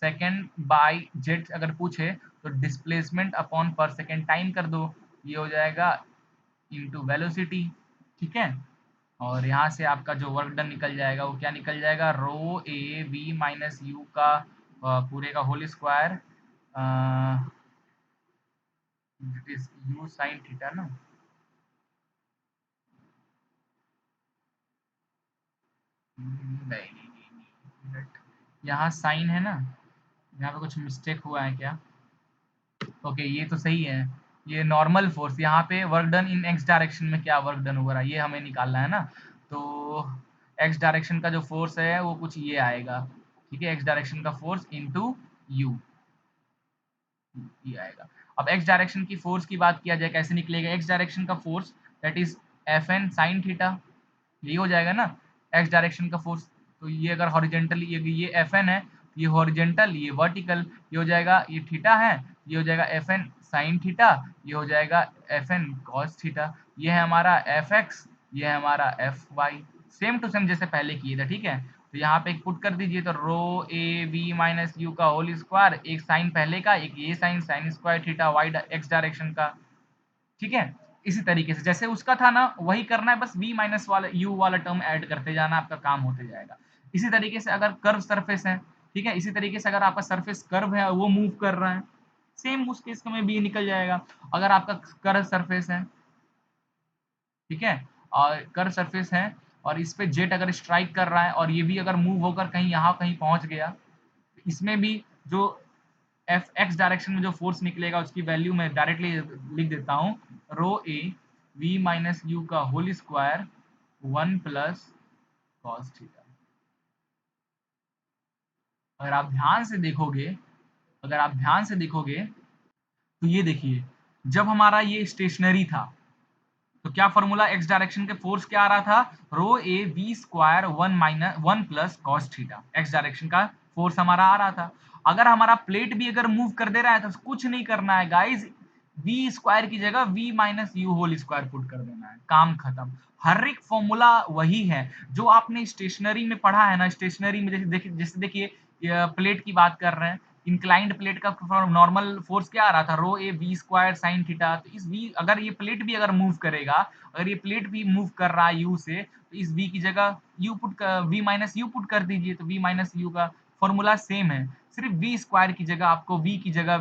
सेकेंड बाई जेट अगर पूछे तो डिस्प्लेसमेंट अपॉन पर सेकेंड टाइम कर दो, ये हो जाएगा इनटू वेलोसिटी। ठीक है, और यहाँ से आपका जो वर्क डन निकल जाएगा वो क्या निकल जाएगा, रो ए वी माइनस यू का पूरे का whole square, is u sine theta ना। नहीं, यहाँ साइन है ना, यहाँ पे कुछ मिस्टेक हुआ है क्या। ओके, ये तो सही है। ये नॉर्मल फोर्स, यहाँ पे work done in x direction में क्या वर्क डन हुआ है ये हमें निकालना है ना। तो एक्स डायरेक्शन का जो फोर्स है वो कुछ ये आएगा। ठीक है, एक्स डायरेक्शन का फोर्स इनटू यू, ये आएगा। अब एक्स डायरेक्शन की फोर्स की बात किया जाए, कैसे निकलेगा एक्स डायरेक्शन का force, that is F N sine theta, यही हो जाएगा ना एक्स डायरेक्शन का फोर्स। तो ये अगर हॉरिजेंटल, ये एफ एन है, ये हॉरिजेंटल, ये वर्टिकल, ये हो जाएगा, ये थीटा है, ये हो जाएगा एफ एन साइन थीटा, ये हो जाएगा एफ एन कॉस थीटा, ये है हमारा एफ एक्स, ये है हमारा f y, same to same जैसे पहले किए थे। ठीक है, तो यहाँ पे एक पुट कर दीजिए, तो रो ए वी माइनस यू का होल स्क्वायर, एक साइन पहले का, एक ये sine sine square theta y x direction का। ठीक है, इसी तरीके से जैसे उसका था ना वही करना है, बस v माइनस वाला u वाला टर्म ऐड करते जाना, आपका काम होते जाएगा। इसी तरीके से अगर कर्व सरफेस है, ठीक है, इसी तरीके से अगर आपका सरफेस कर्व है वो मूव कर रहा है, सेम उस केस में भी निकल जाएगा। अगर आपका कर्व सरफेस है, ठीक है, और कर्व सरफेस है और इस पे जेट अगर स्ट्राइक कर रहा है और ये भी अगर मूव होकर कहीं यहाँ कहीं पहुंच गया, तो इसमें भी जो एफ एक्स डायरेक्शन में जो फोर्स निकलेगा उसकी वैल्यू मैं डायरेक्टली लिख देता हूँ, रो ए वी माइनस यू का whole square 1 plus cos theta. अगर आप ध्यान से देखोगे, अगर आप ध्यान से देखोगे तो ये देखिए, जब हमारा ये स्टेशनरी था तो क्या फॉर्मूला एक्स डायरेक्शन के फोर्स क्या आ रहा था, rho A V square 1 plus cos theta, x direction का फोर्स हमारा आ रहा था। अगर हमारा प्लेट भी अगर मूव कर दे रहा है तो कुछ नहीं करना है गाइज, वी स्क्वायर की जगह v minus u whole square put कर देना है, काम खत्म। हर एक फॉर्मूला वही है जो आपने स्टेशनरी में पढ़ा है ना, स्टेशनरी में जैसे देखिए प्लेट की बात कर रहे हैं, इंक्लाइंड प्लेट का नॉर्मल फोर्स क्या आ रहा था, rho A V square sine theta. तो इस वी, अगर ये प्लेट भी अगर मूव करेगा, अगर ये प्लेट भी मूव कर रहा है यू से, तो इस वी की जगह यू पुट कर, वी माइनस यू पुट कर दीजिए, तो वी माइनस यू का फॉर्मूला सेम है, सिर्फ वी स्क्वायर की जगह आपको वी की जगह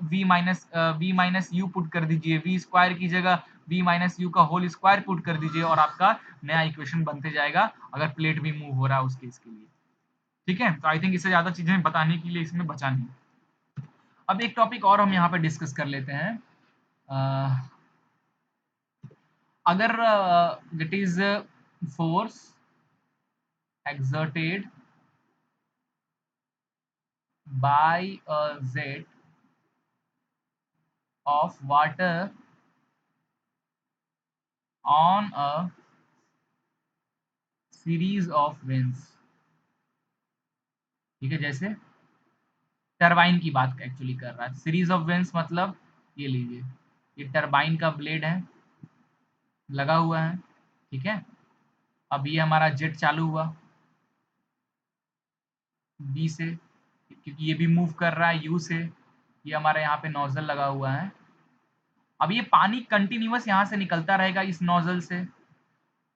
वी माइनस यू पुट कर दीजिए, वी स्क्वायर की जगह वी माइनस यू का होल स्क्वायर पुट कर दीजिए और आपका नया इक्वेशन बनते जाएगा, अगर प्लेट भी मूव हो रहा है उस केस के लिए। ठीक है, तो आई थिंक इससे ज्यादा चीजें बताने के लिए इसमें बचा नहीं। अब एक टॉपिक और हम यहाँ पे डिस्कस कर लेते हैं। अ, अगर it is force exerted by a jet of water on a series of winds, ठीक है, जैसे टरबाइन की बात एक्चुअली कर रहा है, सीरीज ऑफ विंड्स मतलब ये लीजिए, ये टरबाइन का ब्लेड है, लगा हुआ है। ठीक है, अब ये हमारा जेट चालू हुआ बी से, क्योंकि ये भी मूव कर रहा है यू से, ये हमारा यहाँ पे नोजल लगा हुआ है। अब ये पानी कंटिन्यूअस यहाँ से निकलता रहेगा इस नोजल से,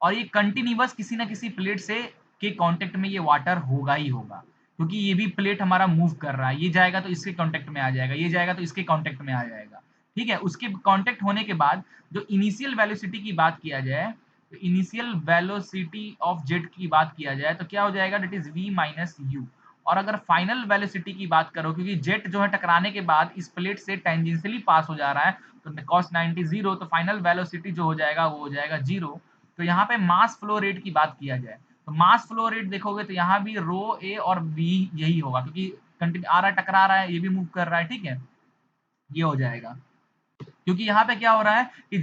और ये कंटिन्यूअस किसी ना किसी प्लेट से के कांटेक्ट में ये वाटर होगा ही होगा, क्योंकि ये भी प्लेट हमारा मूव कर रहा है, ये जाएगा तो इसके कांटेक्ट में आ जाएगा, ये जाएगा तो इसके कांटेक्ट में आ जाएगा। ठीक है, उसके कांटेक्ट होने के बाद जो इनिशियल वेलोसिटी की बात किया जाए, तो इनिशियल वेलोसिटी ऑफ जेट की बात किया जाए तो क्या हो जाएगा, that is v minus u. और अगर फाइनल वेलोसिटी की बात करो, क्योंकि जेट जो है टकराने के बाद इस प्लेट से टेंजेंशियली पास हो जा रहा है, तो कॉस 90 जीरो, तो फाइनल वेलोसिटी जो हो जाएगा वो हो जाएगा जीरो। तो यहाँ पे मास फ्लो रेट की बात किया जाए तो मास फ्लो रेट देखोगे तो यहाँ भी रो ए और बी यही होगा, क्योंकि कंटिन्यू आ रहा है, टकरा रहा है, ये भी मूव कर रहा है, ठीक है, ये हो जाएगा। क्योंकि यहाँ पे क्या हो रहा है कि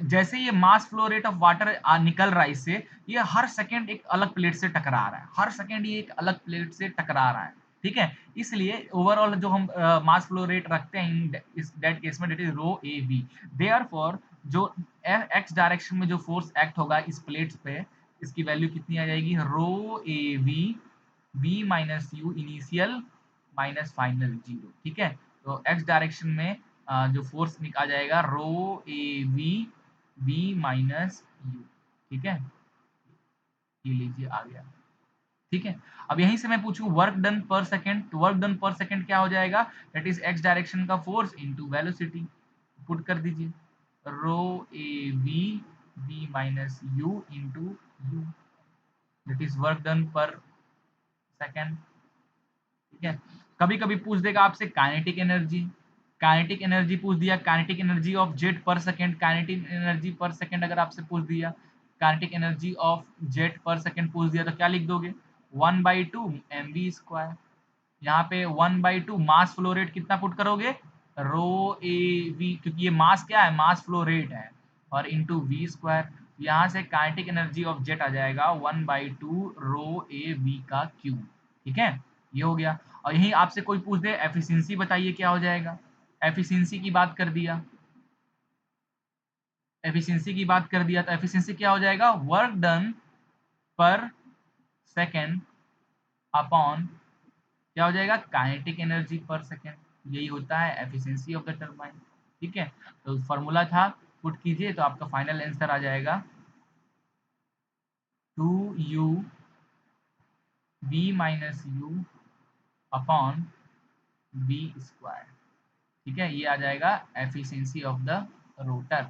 जैसे ये मास फ्लो रेट ऑफ वाटर निकल रहा है इससे, ये हर सेकंड एक अलग प्लेट से टकरा रहा है, हर सेकंड ये एक अलग प्लेट से टकरा रहा है, ठीक है। इसलिए ओवरऑल जो हम मास फ्लो रेट रखते हैं इस दैट केस में, that is rho A v. Therefore जो एक्स डायरेक्शन में जो फोर्स एक्ट होगा इस प्लेट्स पे, इसकी वैल्यू कितनी आ जाएगी, रो ए v v minus u initial minus final zero, ठीक है। तो एक्स डायरेक्शन में जो फोर्स आ जाएगा रो ए वी वी माइनस यू, ठीक है, ये लीजिए आ गया, ठीक है। अब यहीं से मैं पूछूं वर्क डन पर सेकंड, तो वर्क डन पर सेकंड क्या हो जाएगा, दैट इज एक्स डायरेक्शन का फोर्स इनटू वेलोसिटी, पुट कर दीजिए rho A v v minus u into u, that is work done per second, ठीक है। कभी कभी पूछ देगा आपसे काइनेटिक एनर्जी, काइनेटिक एनर्जी पूछ दिया, काइनेटिक एनर्जी ऑफ जेट पर सेकंड, काइनेटिक एनर्जी पर सेकंड अगर आपसे पूछ दिया, काइनेटिक एनर्जी ऑफ जेट पर सेकंड पूछ दिया, तो क्या लिख दोगे, 1/2 mv²। यहाँ पे 1/2 मास फ्लो रेट कितना पुट करोगे, रो ए वी, क्योंकि ये मास क्या है, मास फ्लो रेट है, और इंटू v²। यहाँ से काइनेटिक एनर्जी ऑफ जेट आ जाएगा 1/2 रो ए वी का क्यूब, ठीक है, ये हो गया। और यही आपसे कोई पूछ दे एफिशिएंसी बताइए क्या हो जाएगा, एफिशिएंसी की बात कर दिया, एफिशिएंसी की बात कर दिया, तो एफिशिएंसी क्या हो जाएगा, वर्क डन पर सेकेंड अपॉन क्या हो जाएगा, काइनेटिक एनर्जी पर सेकेंड, यही होता है एफिशिएंसी ऑफ द टरबाइन, ठीक है। तो फॉर्मूला था, पुट कीजिए तो आपका फाइनल आंसर आ जाएगा 2u v minus you upon v², ठीक है, ये आ जाएगा efficiency of the rotor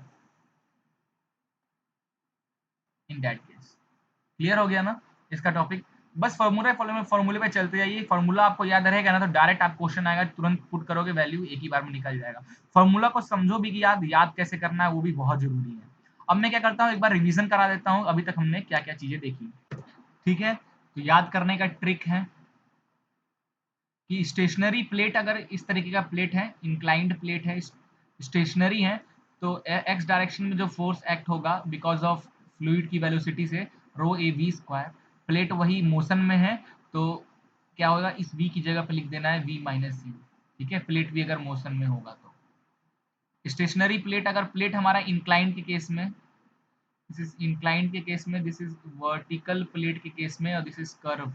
in that case. Clear हो गया ना इसका टॉपिक। बस फॉर्मूले पे चलते जाइए, फॉर्मूला आपको याद रहेगा ना तो डायरेक्ट आप क्वेश्चन आएगा, तुरंत पुट करोगे वैल्यू, एक ही बार में निकल जाएगा। फॉर्मूला को समझो भी कि याद कैसे करना है, वो भी बहुत जरूरी है। अब मैं क्या करता हूँ, एक बार रिवीजन करा देता हूँ अभी तक हमने क्या क्या चीजें देखी, ठीक है। तो याद करने का ट्रिक है कि स्टेशनरी प्लेट अगर इस तरीके का प्लेट है, इंक्लाइंड प्लेट है, स्टेशनरी है, तो एक्स डायरेक्शन में जो फोर्स एक्ट होगा बिकॉज ऑफ फ्लूइड की वेलोसिटी से रो ए वी², प्लेट वही मोशन में है, तो क्या होगा, इस v की जगह पे लिख देना है v माइनस यू, ठीक है, प्लेट भी अगर मोशन में होगा तो। स्टेशनरी प्लेट, अगर प्लेट हमारा इंक्लाइंड के केस में, दिस इज इंक्लाइंड के केस में, दिस इज वर्टिकल प्लेट के केस में, और this is curve.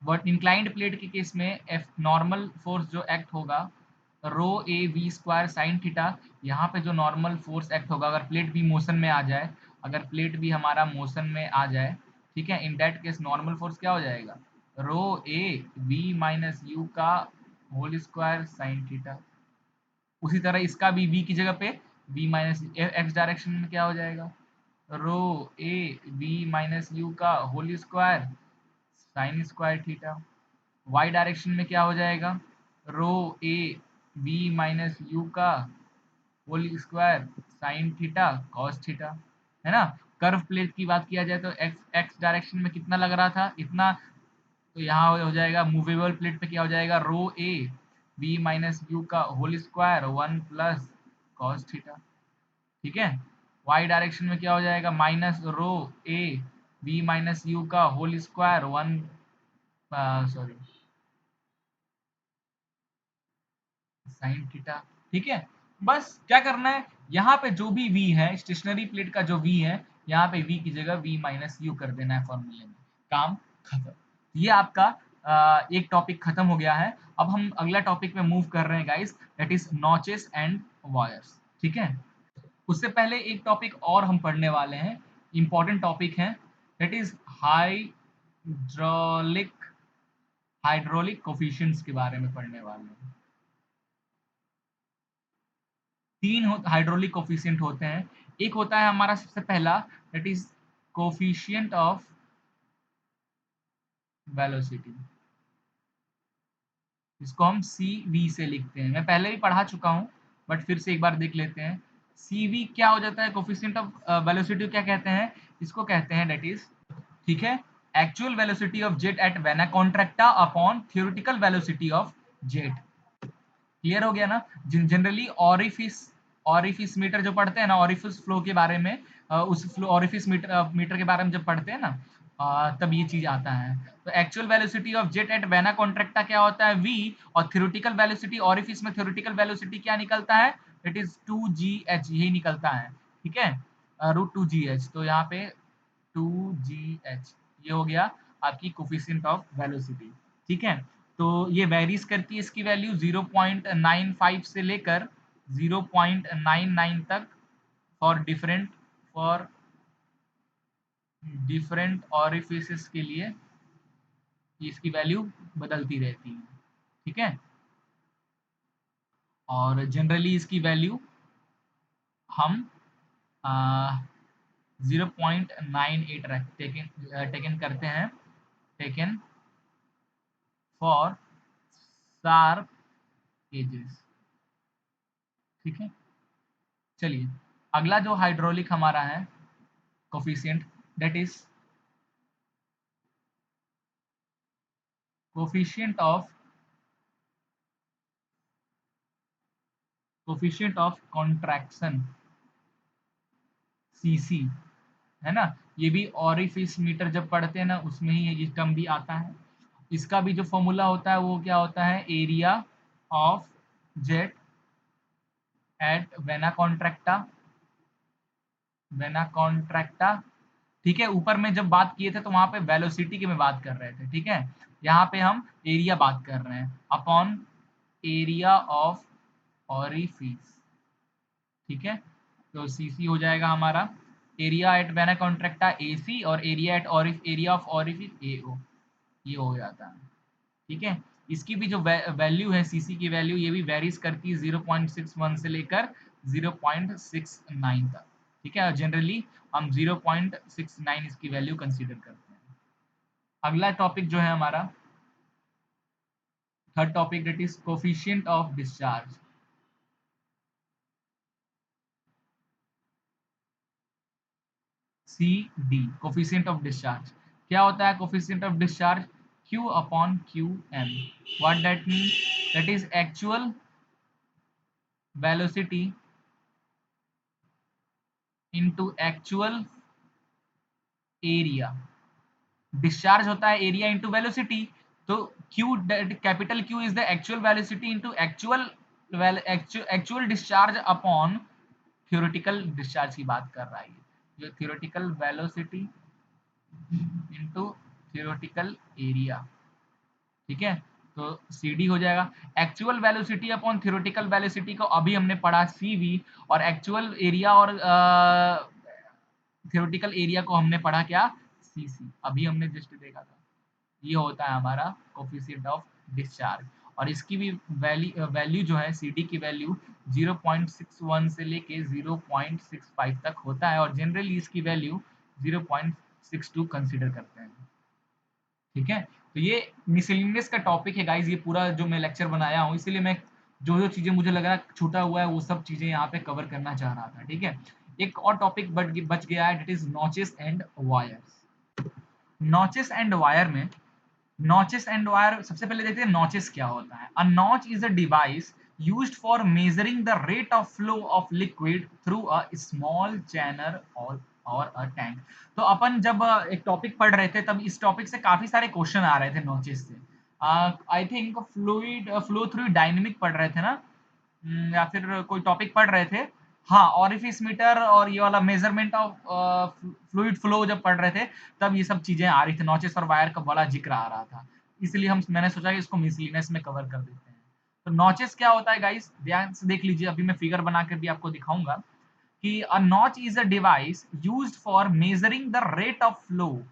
But inclined plate के केस में एफ नॉर्मल फोर्स जो एक्ट होगा रो ए वी² साइन थीटा, यहाँ पे जो नॉर्मल फोर्स एक्ट होगा अगर प्लेट भी मोशन में आ जाए, अगर प्लेट भी हमारा मोशन में आ जाए, ठीक है, in that case normal force क्या हो जाएगा, रो ए वी माइनस यू का होल स्क्वायर साइन थीटा। उसी तरह इसका भी v की जगह पे v माइनस एक्स डायरेक्शन में क्या हो जाएगा, रो ए वी माइनस यू का whole square sine square theta. Y direction में क्या हो जाएगा, रो ए वी माइनस यू का whole square sine theta cos theta, है ना। कर्व प्लेट की बात किया जाए तो एक्स एक्स डायरेक्शन में कितना लग रहा था इतना, तो यहाँ हो जाएगा मूवेबल प्लेट पे क्या हो जाएगा, रो ए वी माइनस यू का whole square 1 plus cos theta, ठीक है। वाई डायरेक्शन में क्या हो जाएगा, माइनस रो ए वी माइनस यू का whole square 1 sorry sine theta, ठीक है। बस क्या करना है, यहाँ पे जो भी v है, स्टेशनरी प्लेट का जो v है, यहाँ पे v की जगह v माइनस यू कर देना है फॉर्मूले में, काम खत्म। ये आपका एक टॉपिक खत्म हो गया है। अब हम अगला टॉपिक में मूव कर रहे हैं guys, that is notches and wires, ठीक है। उससे पहले एक टॉपिक और हम पढ़ने वाले हैं, इंपॉर्टेंट टॉपिक है, that is hydraulic hydraulic coefficients के बारे में पढ़ने वाले हैं। तीन हाइड्रोलिक कोफिशिएंट होते हैं। एक होता है हमारा सबसे पहला, that is coefficient of velocity, इसको हम सी वी से लिखते हैं। मैं पहले भी पढ़ा चुका हूँ, बट फिर से एक बार देख लेते हैं। सी वी क्या हो जाता है, कोफिशिएंट ऑफ वेलोसिटी क्या कहते हैं, इसको कहते हैं दैट इज ठीक है, actual velocity of jet eight vena contracta upon theoretical velocity of jet. Clear हो गया ना। जनरली ऑरिफिस मीटर जो पढ़ते हैं ना, ऑरिफिस फ्लो के बारे में, उस फ्लो ऑरिफिस मीटर के बारे में जब पढ़ते हैं ना, तब ये चीज आता है। तो actual velocity of jet eight vena contracta क्या होता है, v, और थ्योरेटिकल वेलोसिटी ऑरिफिस में थ्योरेटिकल वेलोसिटी क्या निकलता है, इट इज 2gh, यही निकलता है। ठीक है, √2gh, तो यहाँ पे 2gh, ये हो गया आपकी कोफिशिएंट ऑफ वेलोसिटी। ठीक है, तो ये वेरीज करती है, इसकी वैल्यू 0.95 से लेकर 0.99 तक फॉर डिफरेंट ऑरिफिसेस के लिए इसकी वैल्यू बदलती रहती है। ठीक है, और जनरली इसकी वैल्यू हम 0.98 टेकन करते हैं, टेकन फॉर शार्प एजेस। ठीक है, चलिए अगला जो हाइड्रोलिक हमारा है coefficient, that is coefficient of contraction, CC, है ना। ये भी ऑरिफिस मीटर जब पढ़ते हैं ना, उसमें ही ये टर्म भी आता है। इसका भी जो फॉर्मूला होता है वो क्या होता है, area of jet eight vena contracta. ठीक है, ऊपर में जब बात किए थे तो वहां पे वेलोसिटी की में बात कर रहे थे। ठीक है, यहाँ पे हम एरिया बात कर रहे हैं, अपॉन एरिया ऑफ ऑरिफिस। ठीक है, तो सीसी हो जाएगा हमारा area at vena contracta AC, और एरिया ऑफ ऑरिफिस एओ, ये हो जाता है। ठीक है, इसकी भी जो वैल्यू है सीसी की वैल्यू, ये भी वेरीज करती है 0.61 से लेकर 0.69 तक। ठीक है, जनरली हम 0.69 इसकी वैल्यू कंसीडर करते हैं। अगला टॉपिक जो है हमारा third topic, that is coefficient of discharge, c d, coefficient of discharge. क्या होता है coefficient of discharge, Q upon q m. What that mean, that is actual velocity into actual area. Discharge होता है एरिया इंटू वेलोसिटी, तो q, capital q is the actual velocity into actual discharge upon theoretical discharge की बात कर रहा है ये, जो theoretical velocity into theoretical area. ठीक है, तो सी डी हो जाएगा। Actual velocity upon theoretical velocity को अभी हमने पढ़ा सी वी, और एक्चुअल एरिया और थियोरेटिकल एरिया को हमने पढ़ा क्या, सी सी, अभी हमने जस्ट देखा था। ये होता है हमारा कोफिशिएंट ऑफ डिस्चार्ज, और इसकी भी वैल्यू जो है सी डी की वैल्यू 0.61 से लेके 0.65 तक होता है, और जनरली इसकी वैल्यू 0.62 कंसिडर करते हैं। ठीक है, तो ये मिसलिनियस का टॉपिक है गाइज, ये पूरा जो मैं लेक्चर बनाया हूँ, इसीलिए मैं जो जो चीजें मुझे लग रहा है छूटा हुआ है वो सब चीजें यहाँ पे कवर करना चाह रहा था। ठीक है, एक और टॉपिक बच गया है, it is notches and wires. Notches and wire में, नॉचेस एंड वायर सबसे पहले देखते हैं नॉचेस क्या होता है। A notch is a device used for measuring the rate of flow of liquid through a small channel or a tank। तो अपन जब एक टॉपिक पढ़ रहे थे तब इस टॉपिक से काफी सारे क्वेश्चन आ रहे थे नॉचेस से। I think flow through dynamic पढ़ रहे थे ना, या फिर कोई टॉपिक पढ़ रहे थे। हाँ, ऑरिफिस मीटर और ये वाला मेजरमेंट ऑफ फ्लूइड फ्लो जब पढ़ रहे थे, तब ये सब चीजें आ रही थी, नॉचेस और वायर का बड़ा जिक्र आ रहा था। इसलिए मैंने सोचा कि इसको मिसलिनियस में कवर कर देते हैं। तो नॉचेस क्या होता है गाइस, ध्यान से देख लीजिए, अभी मैं फिगर बना कर भी आपको दिखाऊंगा कि a notch is a device used for measuring the rate of flow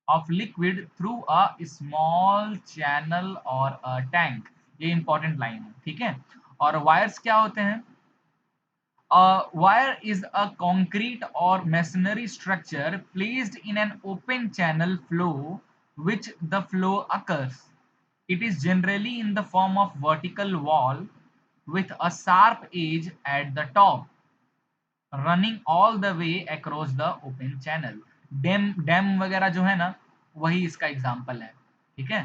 of liquid through a small channel or a tank। ये इंपॉर्टेंट लाइन है। ठीक है, और वायर्स क्या होते हैं, a wire is a concrete or masonry structure placed in an open channel flow which the flow occurs, it is generally in the form of vertical wall with a sharp edge at the top। Running all the way across the open channel. Dam वगैरह जो है ना, वही इसका एग्जाम्पल है। ठीक है।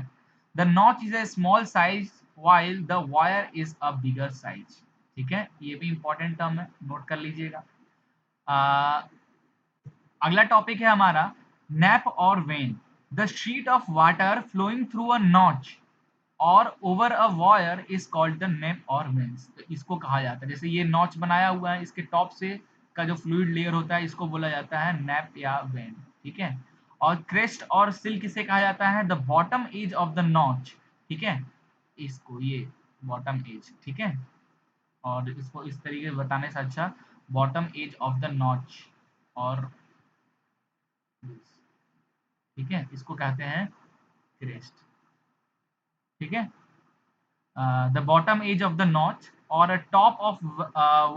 The notch is a small size while the wire is a bigger size. ठीक है, ये भी इंपॉर्टेंट टर्म है, नोट कर लीजिएगा। अगला टॉपिक है हमारा nappe or vein. The sheet of water flowing through a notch or over a weir is called the nappe or veins. तो इसको कहा जाता है, जैसे ये नॉच बनाया हुआ है, इसके टॉप से का जो फ्लूइड लेयर होता है इसको बोला जाता है नैप या वेन। ठीक है। और क्रेस्ट और सिल किसे कहा जाता है? The bottom edge of the notch. ठीक है, इसको ये बॉटम एज। ठीक है, और इसको इस तरीके से बताने से अच्छा bottom edge of the notch और, ठीक है, इसको कहते हैं क्रेस्ट। ठीक है, the bottom edge of the notch or a top of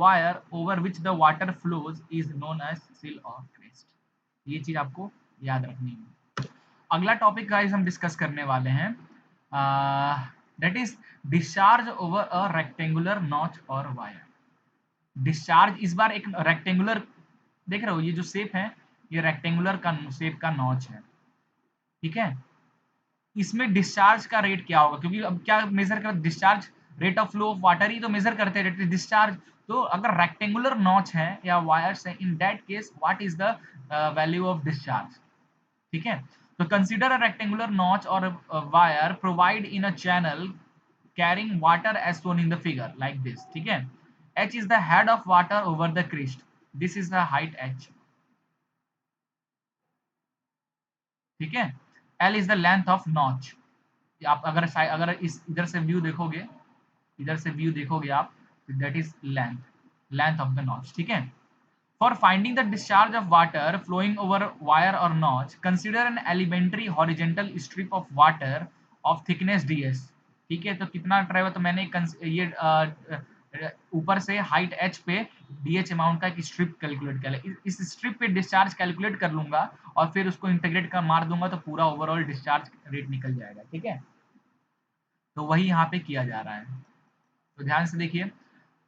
wire over which the water flows is known as sill or crest। ये चीज आपको याद रखनी है। अगला टॉपिक गाइस हम डिस्कस करने वाले हैं, that is discharge over a rectangular notch और वायर। डिस्चार्ज इस बार एक रेक्टेंगुलर, देख रहे हो ये जो शेप है, ये रेक्टेंगुलर का शेप का नॉच है। ठीक है, इसमें डिस्चार्ज का रेट क्या होगा, क्योंकि अब क्या मेजर कर, discharge rate of flow of water ही तो मेजर करते हैं डिस्चार्ज। तो अगर रेक्टेंगुलर नॉच है या वायर्स है, in that case what is the value of discharge. ठीक है, तो कंसीडर अ रेक्टेंगुलर नॉच और weir provide in a channel carrying water as shown in the figure like this. ठीक है, h is the head of water over the crest, this is the height h। ठीक है, l is the length of notch। आप अगर इस इधर से व्यू देखोगे, इधर से व्यू देखोगे आप, that is length, length of the notch. ठीक है, for finding the discharge of water flowing over weir or notch consider an elementary horizontal strip of water of thickness ds। ठीक है, तो कितना ट्रेवल, तो मैंने ये ऊपर से हाइट h पे dh अमाउंट का एक स्ट्रिप कैलकुलेट किया है। इस स्ट्रिप पे डिस्चार्ज कैलकुलेट कर लूंगा और फिर उसको इंटीग्रेट कर मार दूंगा तो पूरा ओवरऑल डिस्चार्ज रेट निकल जाएगा। ठीक है, तो वही यहाँ पे किया जा रहा है, तो ध्यान से देखिए।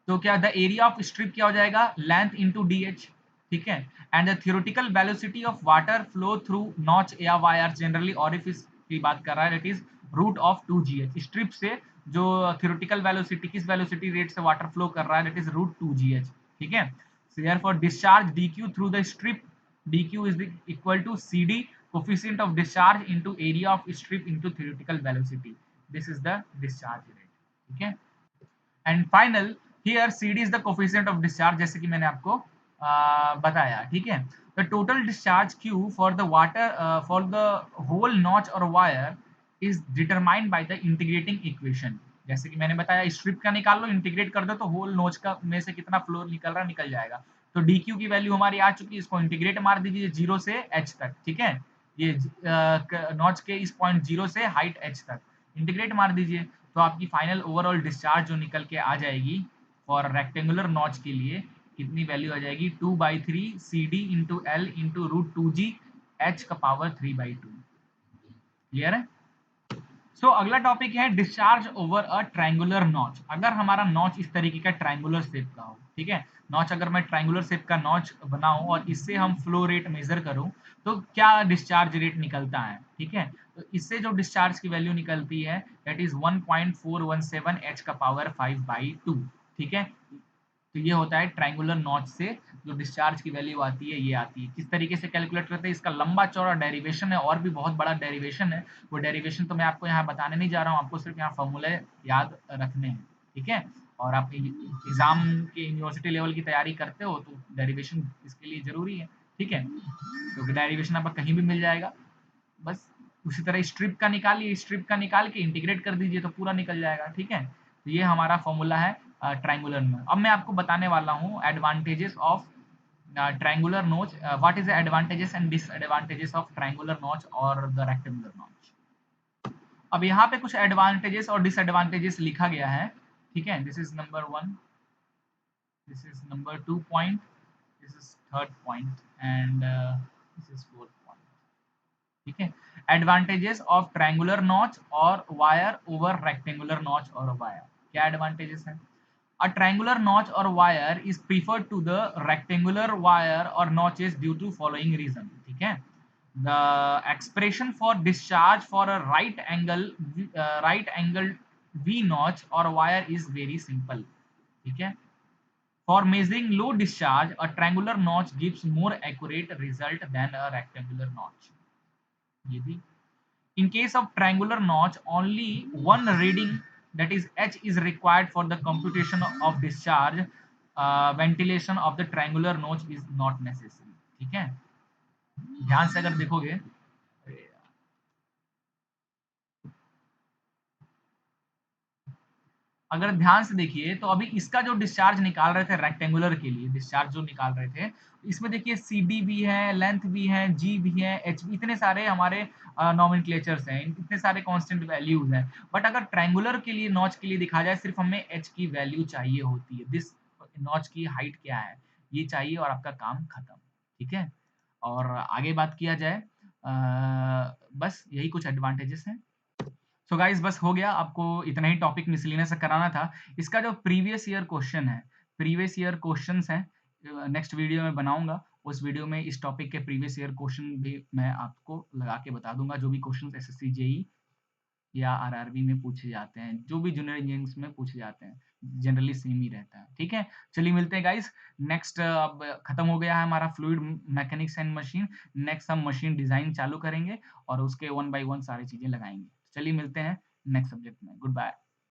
तो क्या द एरिया ऑफ स्ट्रिप क्या हो जाएगा, लेंथ इंटू डी एच। ठीक है, and the theoretical velocity of water flow through notch या वायर जनरली ऑरिफिस की बात कर रहा है, that is root of 2gh। Strip से जो थियोरेटिकल वेलोसिटी, किस वेलोसिटी रेट से वाटर फ्लो कर रहा है, दैट इज रूट 2gh। ठीक है, so therefore discharge dq through the strip, dq is equal to cd coefficient of discharge into area of strip into theoretical velocity, this is the discharge rate। ठीक है, and final here C D is the coefficient of discharge, जैसे कि मैंने आपको बताया। ठीक है, the total discharge Q for the water for the whole notch और weir is determined by the integrating equation. जैसे कि मैंने बताया, स्ट्रिप का निकाल लो, इंटीग्रेट कर दो तो होल नोच का में से कितना फ्लो निकल रहा निकल जाएगा। तो डी क्यू की वैल्यू हमारी आ चुकी है, इसको इंटीग्रेट मार दीजिए 0 से h तक। ठीक है, ये नॉच के इस पॉइंट 0 से हाइट h तक इंटीग्रेट मार दीजिए, तो आपकी फाइनल ओवरऑल डिस्चार्ज जो निकल के आ जाएगी फॉर रेक्टेंगुलर नॉच के लिए, कितनी वैल्यू आ जाएगी, 2/3 c d into l into root 2g h का पावर 3/2। क्लियर है? सो अगला टॉपिक है discharge over a triangular notch. अगर हमारा नॉच इस तरीके का ट्रायंगुलर शेप का हो, ठीक है, नॉच अगर मैं ट्रायंगुलर शेप का नॉच बनाऊं और इससे हम फ्लो रेट मेजर करूं, तो क्या डिस्चार्ज रेट निकलता है। ठीक है, तो इससे जो डिस्चार्ज की वैल्यू निकलती है दैट इज 1.417 h का पावर 5/2। ठीक है, तो ये होता है ट्रायंगुलर नॉच से जो डिस्चार्ज की वैल्यू आती है, ये आती है। किस तरीके से कैलकुलेट करते हैं, इसका लंबा चौड़ा डेरिवेशन है और भी बहुत बड़ा डेरिवेशन है। वो डेरिवेशन तो मैं आपको यहाँ बताने नहीं जा रहा हूँ, आपको सिर्फ यहाँ फॉर्मूले याद रखने हैं। ठीक है, और आप एग्जाम के यूनिवर्सिटी लेवल की तैयारी करते हो तो डेरिवेशन इसके लिए जरूरी है। ठीक है, क्योंकि डेरिवेशन आपको कहीं भी मिल जाएगा। बस उसी तरह स्ट्रिप का निकालिए, स्ट्रिप का निकाल के इंटीग्रेट कर दीजिए तो पूरा निकल जाएगा। ठीक है, तो ये हमारा फॉर्मूला है ट्रायंगुलर में। अब मैं आपको बताने वाला हूँ एडवांटेजेस ऑफ ट्रायंगुलर नोच, what is the advantages and disadvantages of triangular नोच और द रेक्टेंगुलर नोच। अब यहाँ पे कुछ एडवांटेजेस और डिसएडवांटेजेस लिखा गया है। ठीक है, this is number 1, this is number 2 point, this is third point and this is fourth point. ठीक है, एडवांटेजेस ऑफ ट्रायंगुलर नॉच और वायर ओवर रेक्टेंगुलर नॉच और वायर, क्या एडवांटेजेस है। A triangular notch or wire is preferred to the rectangular wire or notches due to following reason. ठीक है, the expression for discharge for a right angle V notch or wire is very simple. ठीक है, for measuring low discharge a triangular notch gives more accurate result than a rectangular notch. ये भी in case of triangular notch only one reading, that is h, is required for the computation of discharge. Ventilation of the triangular notch is not necessary. ठीक है, ध्यान से अगर देखोगे, अगर ध्यान से देखिए तो अभी इसका जो डिस्चार्ज निकाल रहे थे रेक्टेंगुलर के लिए, डिस्चार्ज जो निकाल रहे थे, इसमें देखिए सी डी भी है, लेंथ भी है, जी भी है, एच भी, इतने सारे हमारे नॉमेनक्लेचर्स हैं, इतने सारे कांस्टेंट वैल्यूज हैं। बट अगर ट्रायंगुलर के लिए, नॉच के लिए दिखा जाए, सिर्फ हमें एच की वैल्यू चाहिए होती है, दिस नॉच की हाइट क्या है ये चाहिए और आपका काम खत्म। ठीक है, और आगे बात किया जाए, बस यही कुछ एडवांटेजेस हैं। सो गाइस बस हो गया, आपको इतना ही टॉपिक मिसलिनियस से कराना था। इसका जो प्रीवियस ईयर क्वेश्चन है, प्रीवियस ईयर क्वेश्चंस हैं, नेक्स्ट वीडियो में बनाऊंगा। उस वीडियो में इस टॉपिक के प्रीवियस ईयर क्वेश्चन भी मैं आपको लगा के बता दूंगा, जो भी क्वेश्चन एसएससी जेई या आरआरबी में पूछे जाते हैं, जो भी जूनियर इंजीनियरिंग में पूछे जाते हैं, जनरली सेम ही रहता है। ठीक है, चलिए मिलते हैं गाइस नेक्स्ट। अब खत्म हो गया है हमारा fluid mechanics and machine. Next हम मशीन डिजाइन चालू करेंगे और उसके वन बाय वन सारी चीजें लगाएंगे। चलिए मिलते हैं नेक्स्ट सब्जेक्ट में। Good bye.